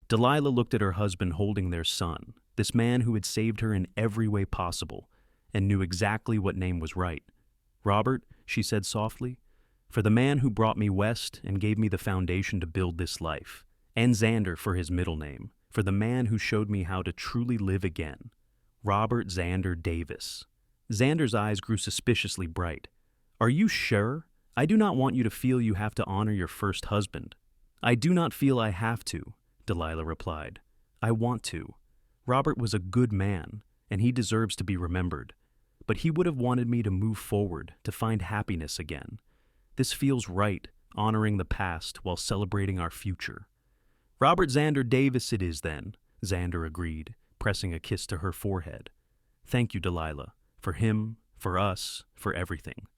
Delilah looked at her husband holding their son, this man who had saved her in every way possible, and knew exactly what name was right. "Robert," she said softly, "for the man who brought me west and gave me the foundation to build this life, and Xander for his middle name, for the man who showed me how to truly live again. Robert Xander Davis." Xander's eyes grew suspiciously bright. "Are you sure? I do not want you to feel you have to honor your first husband." "I do not feel I have to," Delilah replied. "I want to. Robert was a good man, and he deserves to be remembered. But he would have wanted me to move forward, to find happiness again. This feels right, honoring the past while celebrating our future." "Robert Xander Davis it is then," Xander agreed, pressing a kiss to her forehead. "Thank you, Delilah, for him, for us, for everything."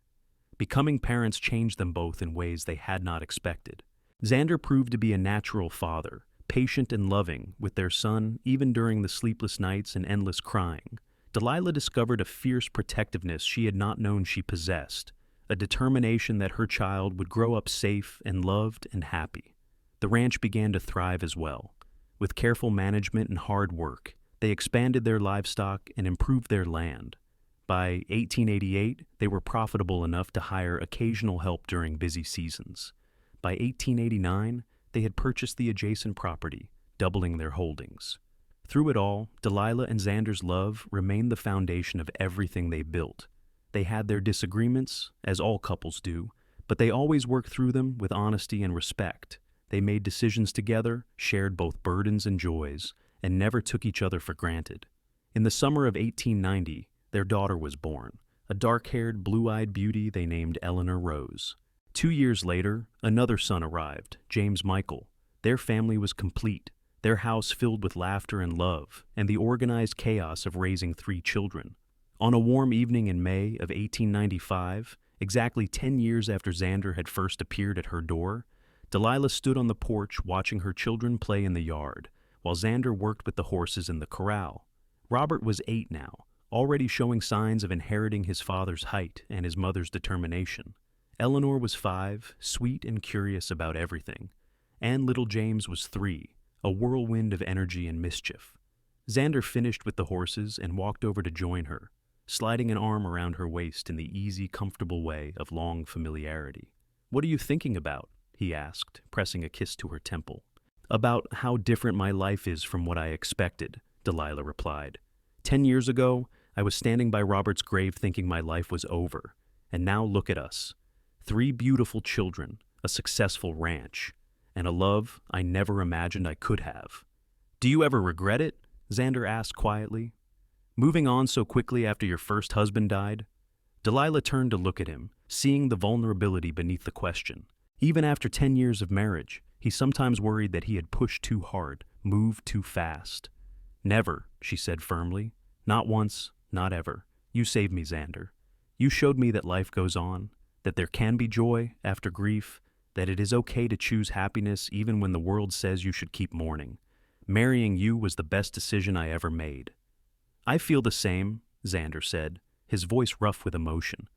Becoming parents changed them both in ways they had not expected. Xander proved to be a natural father, patient and loving with their son even during the sleepless nights and endless crying. Delilah discovered a fierce protectiveness she had not known she possessed, a determination that her child would grow up safe and loved and happy. The ranch began to thrive as well. With careful management and hard work, they expanded their livestock and improved their land. By 1888, they were profitable enough to hire occasional help during busy seasons. By 1889, they had purchased the adjacent property, doubling their holdings. Through it all, Delilah and Xander's love remained the foundation of everything they built. They had their disagreements, as all couples do, but they always worked through them with honesty and respect. They made decisions together, shared both burdens and joys, and never took each other for granted. In the summer of 1890, their daughter was born, a dark-haired, blue-eyed beauty they named Eleanor Rose. 2 years later, another son arrived, James Michael. Their family was complete, their house filled with laughter and love, and the organized chaos of raising 3 children. On a warm evening in May of 1895, exactly 10 years after Xander had first appeared at her door, Delilah stood on the porch watching her children play in the yard, while Xander worked with the horses in the corral. Robert was 8 now, already showing signs of inheriting his father's height and his mother's determination. Eleanor was 5, sweet and curious about everything, and little James was 3, a whirlwind of energy and mischief. Xander finished with the horses and walked over to join her, sliding an arm around her waist in the easy, comfortable way of long familiarity. "What are you thinking about?" he asked, pressing a kiss to her temple. "About how different my life is from what I expected," Delilah replied. 10 years ago, I was standing by Robert's grave thinking my life was over, and now look at us. 3 beautiful children, a successful ranch, and a love I never imagined I could have." "Do you ever regret it?" Xander asked quietly. "Moving on so quickly after your first husband died?" Delilah turned to look at him, seeing the vulnerability beneath the question. Even after 10 years of marriage, he sometimes worried that he had pushed too hard, moved too fast. "Never," she said firmly. "Not once, not ever. You saved me, Xander. You showed me that life goes on, that there can be joy after grief, that it is okay to choose happiness even when the world says you should keep mourning. Marrying you was the best decision I ever made." "I feel the same," Xander said, his voice rough with emotion.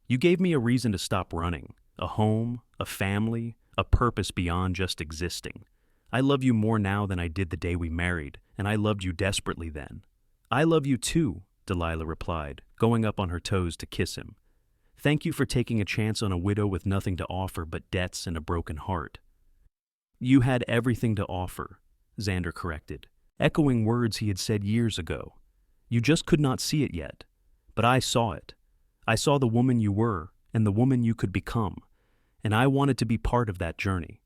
"You gave me a reason to stop running, a home, a family, a purpose beyond just existing. I love you more now than I did the day we married, and I loved you desperately then." "I love you too," Delilah replied, going up on her toes to kiss him. "Thank you for taking a chance on a widow with nothing to offer but debts and a broken heart." "You had everything to offer," Xander corrected, echoing words he had said years ago. "You just could not see it yet. But I saw it. I saw the woman you were and the woman you could become, and I wanted to be part of that journey."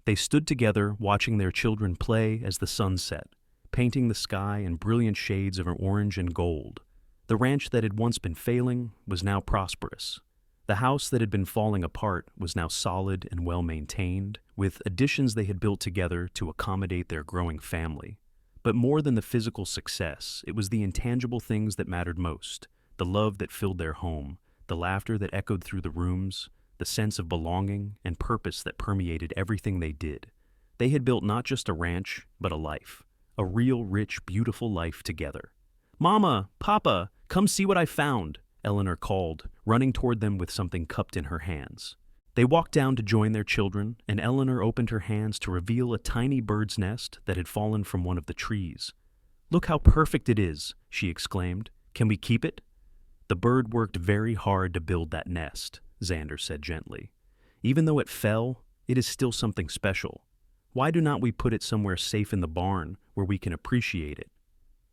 They stood together watching their children play as the sun set, painting the sky in brilliant shades of orange and gold. The ranch that had once been failing was now prosperous. The house that had been falling apart was now solid and well-maintained, with additions they had built together to accommodate their growing family. But more than the physical success, it was the intangible things that mattered most, the love that filled their home, the laughter that echoed through the rooms, the sense of belonging and purpose that permeated everything they did. They had built not just a ranch, but a life, a real, rich, beautiful life together. "Mama, Papa, come see what I found," Eleanor called, running toward them with something cupped in her hands. They walked down to join their children, and Eleanor opened her hands to reveal a tiny bird's nest that had fallen from one of the trees. "Look how perfect it is," she exclaimed. "Can we keep it?" "The bird worked very hard to build that nest," Xander said gently. "Even though it fell, it is still something special. Why do not we put it somewhere safe in the barn where we can appreciate it?"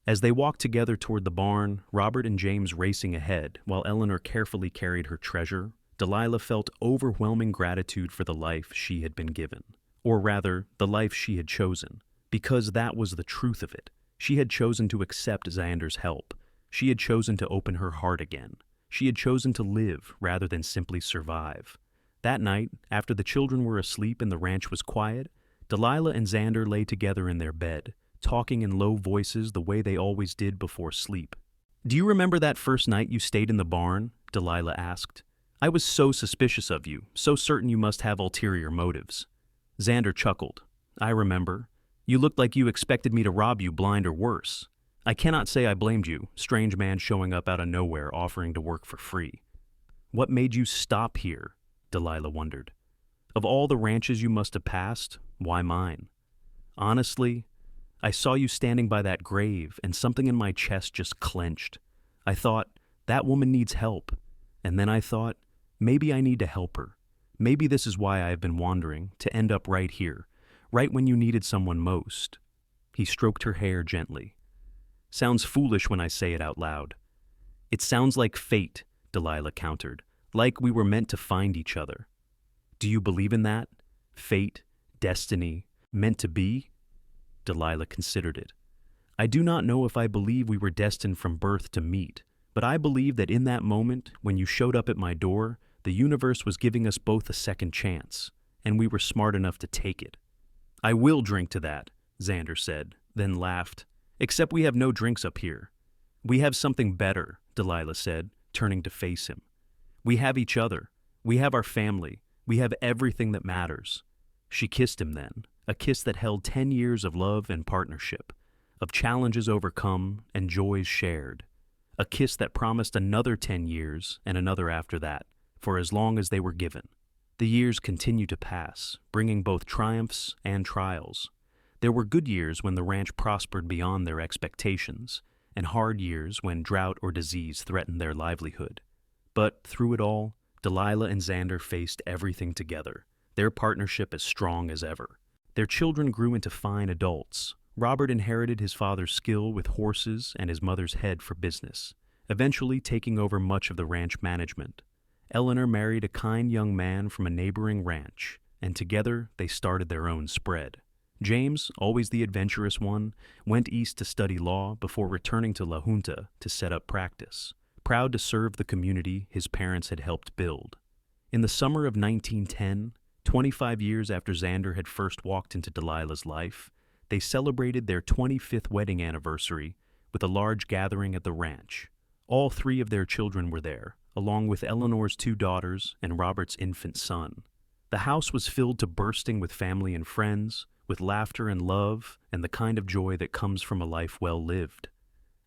As they walked together toward the barn, Robert and James racing ahead while Eleanor carefully carried her treasure, Delilah felt overwhelming gratitude for the life she had been given. Or rather, the life she had chosen. Because that was the truth of it. She had chosen to accept Xander's help. She had chosen to open her heart again. She had chosen to live rather than simply survive. That night, after the children were asleep and the ranch was quiet, Delilah and Xander lay together in their bed, talking in low voices the way they always did before sleep. "Do you remember that first night you stayed in the barn?" Delilah asked. "I was so suspicious of you, so certain you must have ulterior motives." Xander chuckled. "I remember. You looked like you expected me to rob you blind or worse. I cannot say I blamed you, strange man showing up out of nowhere offering to work for free." "What made you stop here?" Delilah wondered. "Of all the ranches you must have passed, why mine?" "Honestly, I saw you standing by that grave and something in my chest just clenched. I thought, That woman needs help. And then I thought, maybe I need to help her. Maybe this is why I have been wandering, to end up right here, right when you needed someone most. He stroked her hair gently. Sounds foolish when I say it out loud. It sounds like fate, Delilah countered, like we were meant to find each other. Do you believe in that? Fate, destiny, meant to be? Delilah considered it. I do not know if I believe we were destined from birth to meet, but I believe that in that moment, when you showed up at my door, the universe was giving us both a second chance, and we were smart enough to take it. I will drink to that, Xander said, then laughed. Except we have no drinks up here. We have something better, Delilah said, turning to face him. We have each other. We have our family. We have everything that matters. She kissed him then, a kiss that held 10 years of love and partnership, of challenges overcome and joys shared. A kiss that promised another 10 years and another after that, for as long as they were given. The years continued to pass, bringing both triumphs and trials. There were good years when the ranch prospered beyond their expectations, and hard years when drought or disease threatened their livelihood. But through it all, Delilah and Xander faced everything together, their partnership as strong as ever. Their children grew into fine adults. Robert inherited his father's skill with horses and his mother's head for business, eventually taking over much of the ranch management. Eleanor married a kind young man from a neighboring ranch, and together they started their own spread. James, always the adventurous one, went east to study law before returning to La Junta to set up practice, proud to serve the community his parents had helped build. In the summer of 1910, 25 years after Xander had first walked into Delilah's life, they celebrated their 25th wedding anniversary with a large gathering at the ranch. All 3 of their children were there, along with Eleanor's 2 daughters and Robert's infant son. The house was filled to bursting with family and friends, with laughter and love and the kind of joy that comes from a life well lived.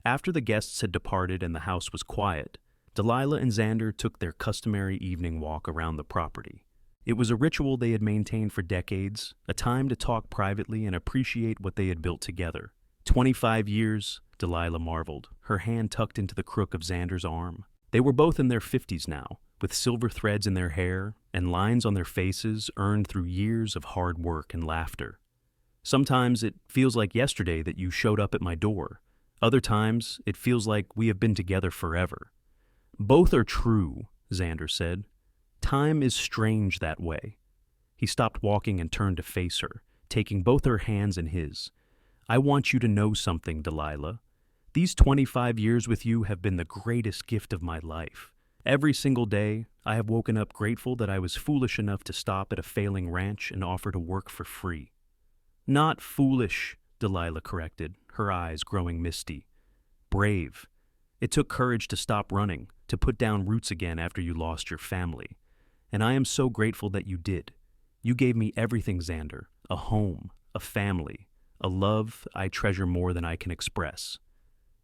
After the guests had departed and the house was quiet, Delilah and Xander took their customary evening walk around the property. It was a ritual they had maintained for decades, a time to talk privately and appreciate what they had built together. 25 years, Delilah marveled, her hand tucked into the crook of Xander's arm. They were both in their 50s now, with silver threads in their hair and lines on their faces earned through years of hard work and laughter. Sometimes it feels like yesterday that you showed up at my door. Other times, it feels like we have been together forever. Both are true, Xander said. Time is strange that way. He stopped walking and turned to face her, taking both her hands in his. I want you to know something, Delilah. These 25 years with you have been the greatest gift of my life. Every single day, I have woken up grateful that I was foolish enough to stop at a failing ranch and offer to work for free. Not foolish, Delilah corrected, her eyes growing misty. Brave. It took courage to stop running, to put down roots again after you lost your family. And I am so grateful that you did. You gave me everything, Xander. A home, a family, a love I treasure more than I can express.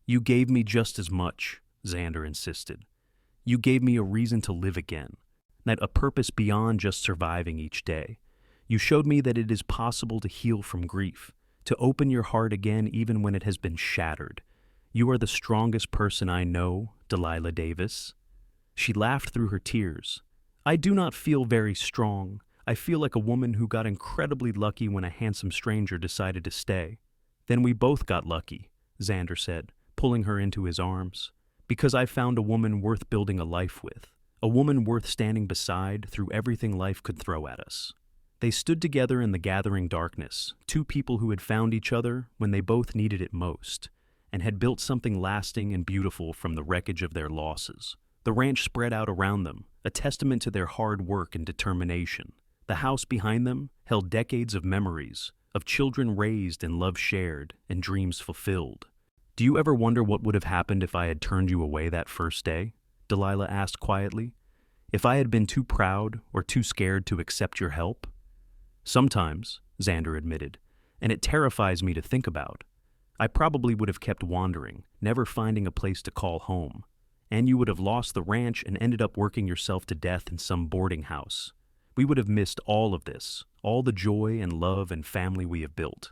You gave me just as much, Xander insisted. You gave me a reason to live again, a purpose beyond just surviving each day. You showed me that it is possible to heal from grief, to open your heart again even when it has been shattered. You are the strongest person I know, Delilah Davis. She laughed through her tears. I do not feel very strong. I feel like a woman who got incredibly lucky when a handsome stranger decided to stay. Then we both got lucky, Xander said, pulling her into his arms. Because I found a woman worth building a life with, a woman worth standing beside through everything life could throw at us. They stood together in the gathering darkness, 2 people who had found each other when they both needed it most, and had built something lasting and beautiful from the wreckage of their losses. The ranch spread out around them, a testament to their hard work and determination. The house behind them held decades of memories, of children raised and love shared and dreams fulfilled. Do you ever wonder what would have happened if I had turned you away that first day? Delilah asked quietly. If I had been too proud or too scared to accept your help? Sometimes, Xander admitted, and it terrifies me to think about. I probably would have kept wandering, never finding a place to call home. And you would have lost the ranch and ended up working yourself to death in some boarding house. We would have missed all of this, all the joy and love and family we have built.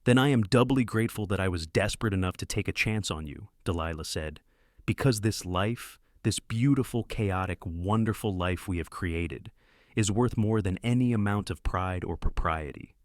Then I am doubly grateful that I was desperate enough to take a chance on you, Delilah said, because this life, this beautiful, chaotic, wonderful life we have created, is worth more than any amount of pride or propriety.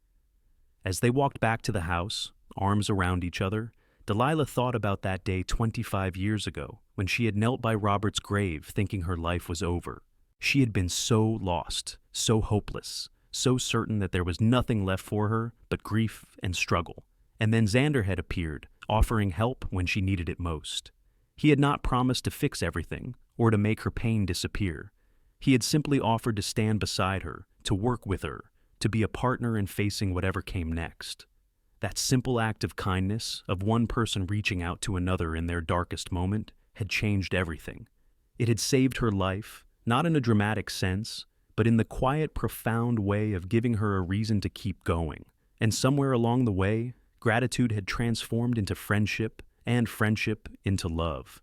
As they walked back to the house, arms around each other, Delilah thought about that day 25 years ago, when she had knelt by Robert's grave thinking her life was over. She had been so lost, so hopeless, so certain that there was nothing left for her but grief and struggle. And then Xander had appeared, offering help when she needed it most. He had not promised to fix everything or to make her pain disappear. He had simply offered to stand beside her, to work with her, to be a partner in facing whatever came next. That simple act of kindness, of one person reaching out to another in their darkest moment, had changed everything. It had saved her life, not in a dramatic sense, but in the quiet, profound way of giving her a reason to keep going. And somewhere along the way, gratitude had transformed into friendship, and friendship into love.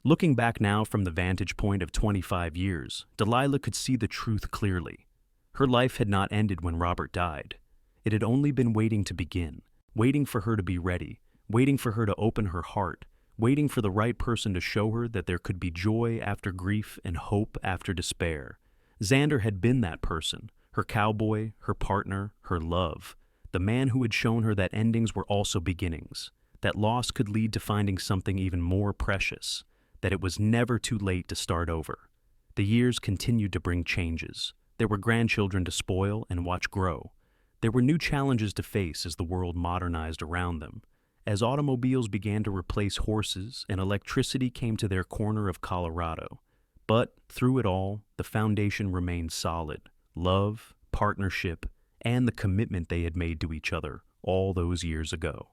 Looking back now from the vantage point of 25 years, Delilah could see the truth clearly. Her life had not ended when Robert died. It had only been waiting to begin, waiting for her to be ready, waiting for her to open her heart, waiting for the right person to show her that there could be joy after grief and hope after despair. Xander had been that person, her cowboy, her partner, her love, the man who had shown her that endings were also beginnings, that loss could lead to finding something even more precious, that it was never too late to start over. The years continued to bring changes. There were grandchildren to spoil and watch grow. There were new challenges to face as the world modernized around them, as automobiles began to replace horses and electricity came to their corner of Colorado. But through it all, the foundation remained solid: love, partnership, and the commitment they had made to each other all those years ago.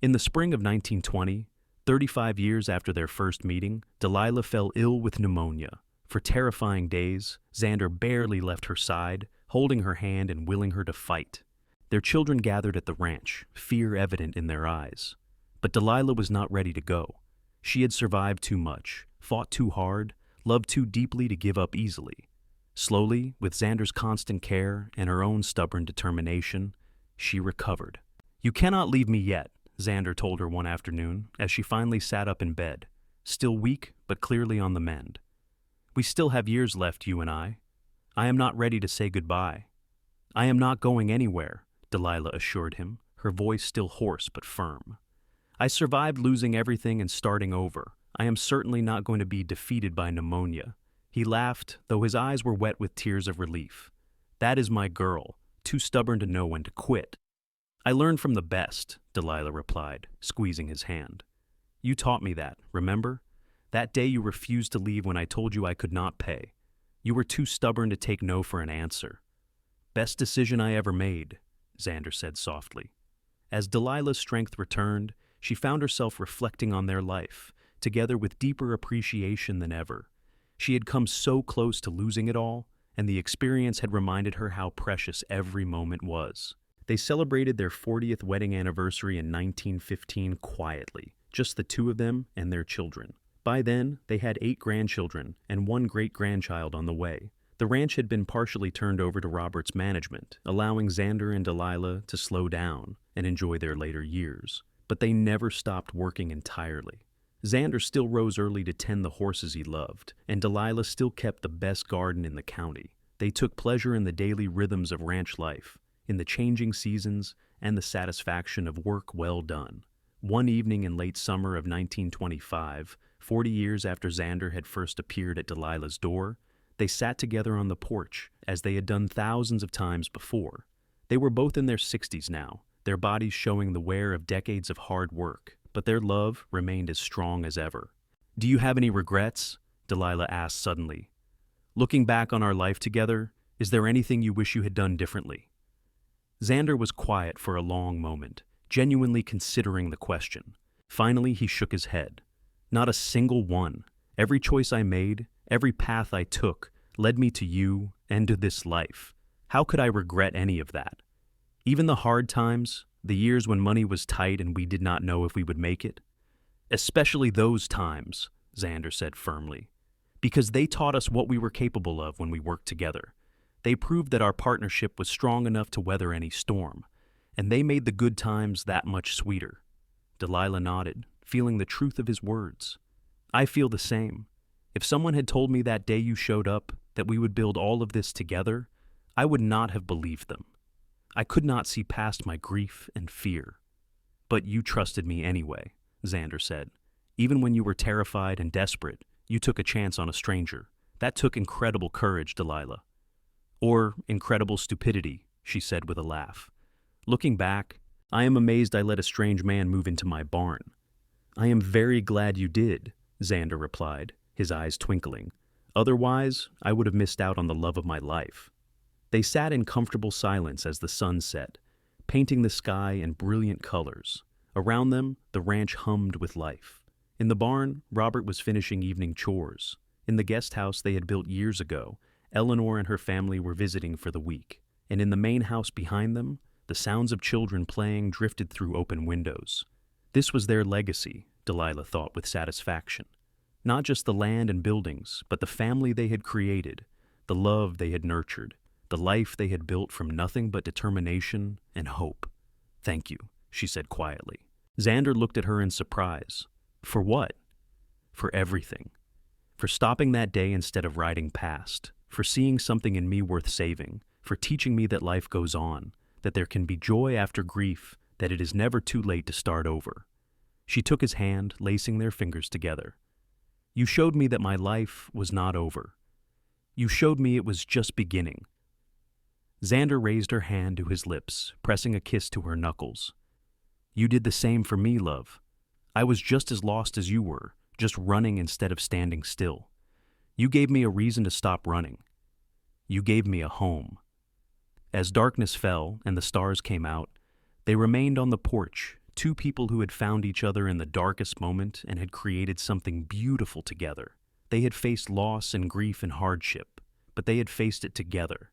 In the spring of 1920, 35 years after their first meeting, Delilah fell ill with pneumonia. For terrifying days, Xander barely left her side, holding her hand and willing her to fight. Their children gathered at the ranch, fear evident in their eyes. But Delilah was not ready to go. She had survived too much, fought too hard, loved too deeply to give up easily. Slowly, with Xander's constant care and her own stubborn determination, she recovered. "You cannot leave me yet," Xander told her one afternoon as she finally sat up in bed, still weak but clearly on the mend. "We still have years left, you and I. I am not ready to say goodbye." "I am not going anywhere," Delilah assured him, her voice still hoarse but firm. "I survived losing everything and starting over. I am certainly not going to be defeated by pneumonia." He laughed, though his eyes were wet with tears of relief. "That is my girl, too stubborn to know when to quit." "I learned from the best," Delilah replied, squeezing his hand. "You taught me that, remember? That day you refused to leave when I told you I could not pay. You were too stubborn to take no for an answer." "Best decision I ever made," Xander said softly. As Delilah's strength returned, she found herself reflecting on their life, together with deeper appreciation than ever. She had come so close to losing it all, and the experience had reminded her how precious every moment was. They celebrated their 40th wedding anniversary in 1915 quietly, just the two of them and their children. By then, they had 8 grandchildren and 1 great-grandchild on the way. The ranch had been partially turned over to Robert's management, allowing Xander and Delilah to slow down and enjoy their later years. But they never stopped working entirely. Xander still rose early to tend the horses he loved, and Delilah still kept the best garden in the county. They took pleasure in the daily rhythms of ranch life, in the changing seasons, and the satisfaction of work well done. One evening in late summer of 1925, 40 years after Xander had first appeared at Delilah's door, they sat together on the porch, as they had done thousands of times before. They were both in their 60s now, their bodies showing the wear of decades of hard work, but their love remained as strong as ever. "Do you have any regrets?" Delilah asked suddenly. "Looking back on our life together, is there anything you wish you had done differently?" Xander was quiet for a long moment, genuinely considering the question. Finally, he shook his head. "Not a single one. Every choice I made, every path I took, led me to you and to this life. How could I regret any of that? Even the hard times, the years when money was tight and we did not know if we would make it? Especially those times," Xander said firmly, "because they taught us what we were capable of when we worked together. They proved that our partnership was strong enough to weather any storm, and they made the good times that much sweeter." Delilah nodded, feeling the truth of his words. "I feel the same. If someone had told me that day you showed up that we would build all of this together, I would not have believed them. I could not see past my grief and fear. But you trusted me anyway, Xander said. Even when you were terrified and desperate, you took a chance on a stranger. That took incredible courage, Delilah. Or incredible stupidity, she said with a laugh. Looking back, I am amazed I let a strange man move into my barn. I am very glad you did, Xander replied, his eyes twinkling. Otherwise, I would have missed out on the love of my life. They sat in comfortable silence as the sun set, painting the sky in brilliant colors. Around them, the ranch hummed with life. In the barn, Robert was finishing evening chores. In the guest house they had built years ago, Eleanor and her family were visiting for the week. And in the main house behind them, the sounds of children playing drifted through open windows. This was their legacy, Delilah thought with satisfaction. Not just the land and buildings, but the family they had created, the love they had nurtured, the life they had built from nothing but determination and hope. Thank you, she said quietly. Xander looked at her in surprise. For what? For everything. For stopping that day instead of riding past, for seeing something in me worth saving, for teaching me that life goes on, that there can be joy after grief, that it is never too late to start over. She took his hand, lacing their fingers together. You showed me that my life was not over. You showed me it was just beginning. Xander raised her hand to his lips, pressing a kiss to her knuckles. You did the same for me, love. I was just as lost as you were, just running instead of standing still. You gave me a reason to stop running. You gave me a home. As darkness fell and the stars came out, they remained on the porch, two people who had found each other in the darkest moment and had created something beautiful together. They had faced loss and grief and hardship, but they had faced it together,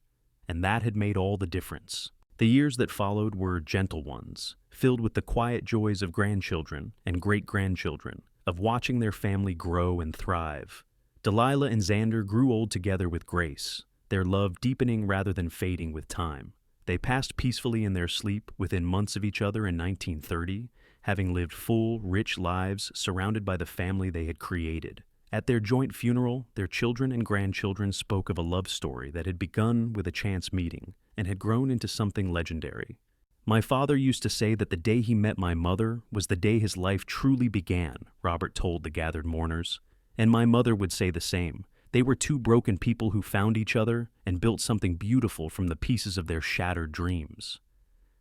and that had made all the difference. The years that followed were gentle ones, filled with the quiet joys of grandchildren and great-grandchildren, of watching their family grow and thrive. Delilah and Xander grew old together with grace, their love deepening rather than fading with time. They passed peacefully in their sleep within months of each other in 1930, having lived full, rich lives surrounded by the family they had created. At their joint funeral, their children and grandchildren spoke of a love story that had begun with a chance meeting and had grown into something legendary. My father used to say that the day he met my mother was the day his life truly began, Robert told the gathered mourners. And my mother would say the same. They were two broken people who found each other and built something beautiful from the pieces of their shattered dreams.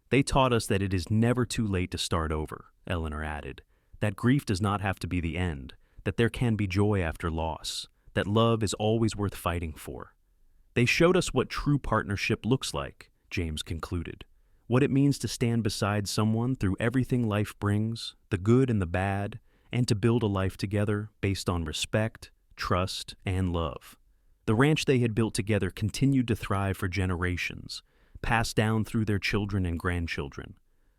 They taught us that it is never too late to start over, Eleanor added, that grief does not have to be the end, that there can be joy after loss, that love is always worth fighting for. They showed us what true partnership looks like, James concluded, what it means to stand beside someone through everything life brings, the good and the bad, and to build a life together based on respect, trust, and love. The ranch they had built together continued to thrive for generations, passed down through their children and grandchildren.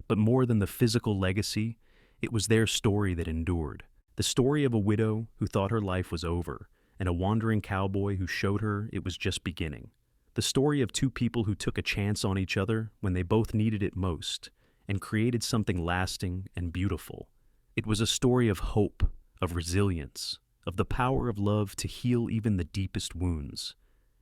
But more than the physical legacy, it was their story that endured. The story of a widow who thought her life was over, and a wandering cowboy who showed her it was just beginning. The story of two people who took a chance on each other when they both needed it most, and created something lasting and beautiful. It was a story of hope, of resilience, of the power of love to heal even the deepest wounds.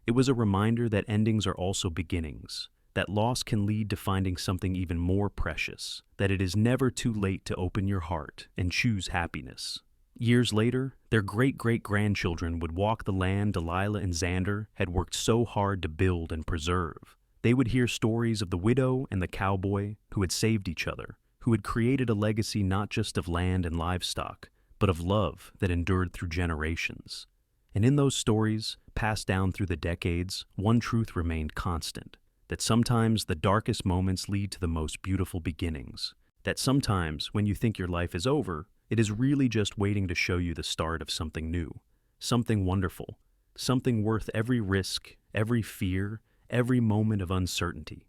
It was a reminder that endings are also beginnings, that loss can lead to finding something even more precious, that it is never too late to open your heart and choose happiness. Years later, their great-great-grandchildren would walk the land Delilah and Xander had worked so hard to build and preserve. They would hear stories of the widow and the cowboy who had saved each other, who had created a legacy not just of land and livestock, but of love that endured through generations. And in those stories, passed down through the decades, one truth remained constant, that sometimes the darkest moments lead to the most beautiful beginnings, that sometimes when you think your life is over, it is really just waiting to show you the start of something new, something wonderful, something worth every risk, every fear, every moment of uncertainty.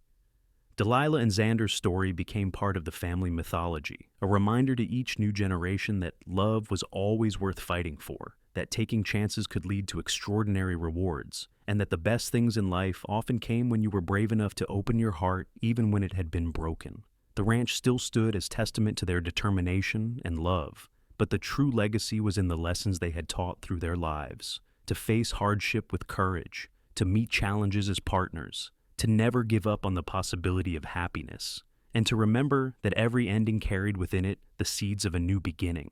Delilah and Xander's story became part of the family mythology, a reminder to each new generation that love was always worth fighting for, that taking chances could lead to extraordinary rewards, and that the best things in life often came when you were brave enough to open your heart even when it had been broken. The ranch still stood as testament to their determination and love, but the true legacy was in the lessons they had taught through their lives: to face hardship with courage, to meet challenges as partners, to never give up on the possibility of happiness, and to remember that every ending carried within it the seeds of a new beginning.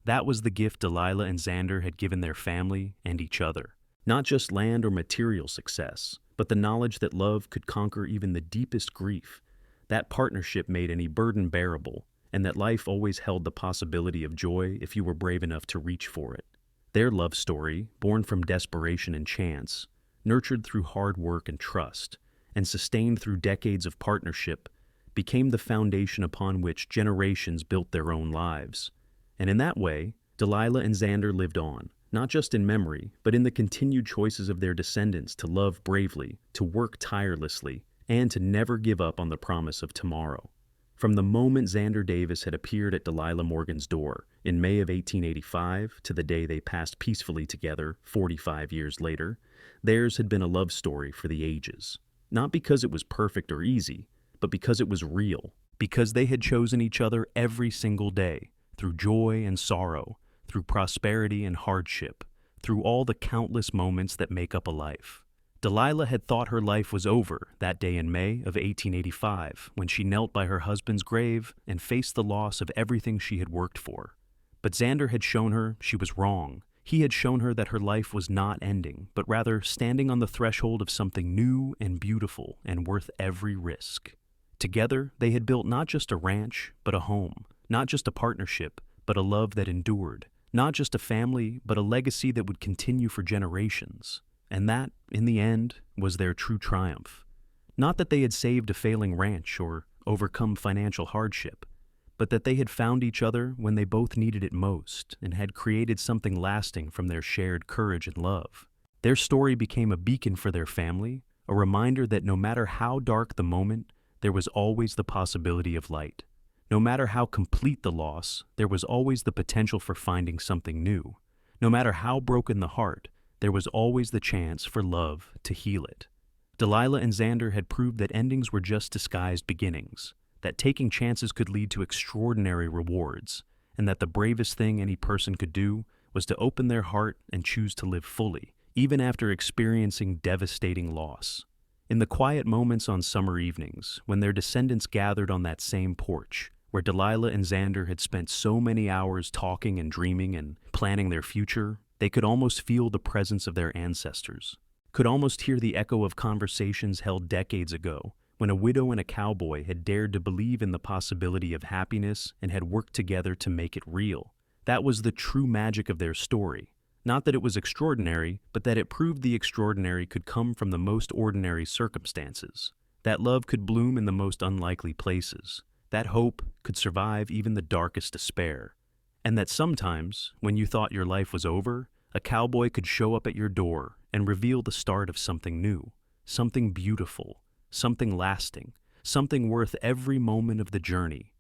That was the gift Delilah and Xander had given their family and each other. Not just land or material success, but the knowledge that love could conquer even the deepest grief. That partnership made any burden bearable, and that life always held the possibility of joy if you were brave enough to reach for it. Their love story, born from desperation and chance, nurtured through hard work and trust, and sustained through decades of partnership, became the foundation upon which generations built their own lives. And in that way, Delilah and Xander lived on, not just in memory, but in the continued choices of their descendants to love bravely, to work tirelessly, and to never give up on the promise of tomorrow. From the moment Xander Davis had appeared at Delilah Morgan's door in May of 1885 to the day they passed peacefully together 45 years later, theirs had been a love story for the ages. Not because it was perfect or easy, but because it was real. Because they had chosen each other every single day, through joy and sorrow, through prosperity and hardship, through all the countless moments that make up a life. Delilah had thought her life was over that day in May of 1885 when she knelt by her husband's grave and faced the loss of everything she had worked for. But Xander had shown her she was wrong. He had shown her that her life was not ending, but rather standing on the threshold of something new and beautiful and worth every risk. Together, they had built not just a ranch, but a home, not just a partnership, but a love that endured, not just a family, but a legacy that would continue for generations. And that, in the end, was their true triumph. Not that they had saved a failing ranch or overcome financial hardship, but that they had found each other when they both needed it most and had created something lasting from their shared courage and love. Their story became a beacon for their family, a reminder that no matter how dark the moment, there was always the possibility of light. No matter how complete the loss, there was always the potential for finding something new. No matter how broken the heart, there was always the chance for love to heal it. Delilah and Xander had proved that endings were just disguised beginnings, that taking chances could lead to extraordinary rewards, and that the bravest thing any person could do was to open their heart and choose to live fully, even after experiencing devastating loss. In the quiet moments on summer evenings, when their descendants gathered on that same porch, where Delilah and Xander had spent so many hours talking and dreaming and planning their future, they could almost feel the presence of their ancestors, could almost hear the echo of conversations held decades ago, when a widow and a cowboy had dared to believe in the possibility of happiness and had worked together to make it real. That was the true magic of their story. Not that it was extraordinary, but that it proved the extraordinary could come from the most ordinary circumstances. That love could bloom in the most unlikely places. That hope could survive even the darkest despair. And that sometimes, when you thought your life was over, a cowboy could show up at your door and reveal the start of something new, something beautiful, something lasting, something worth every moment of the journey.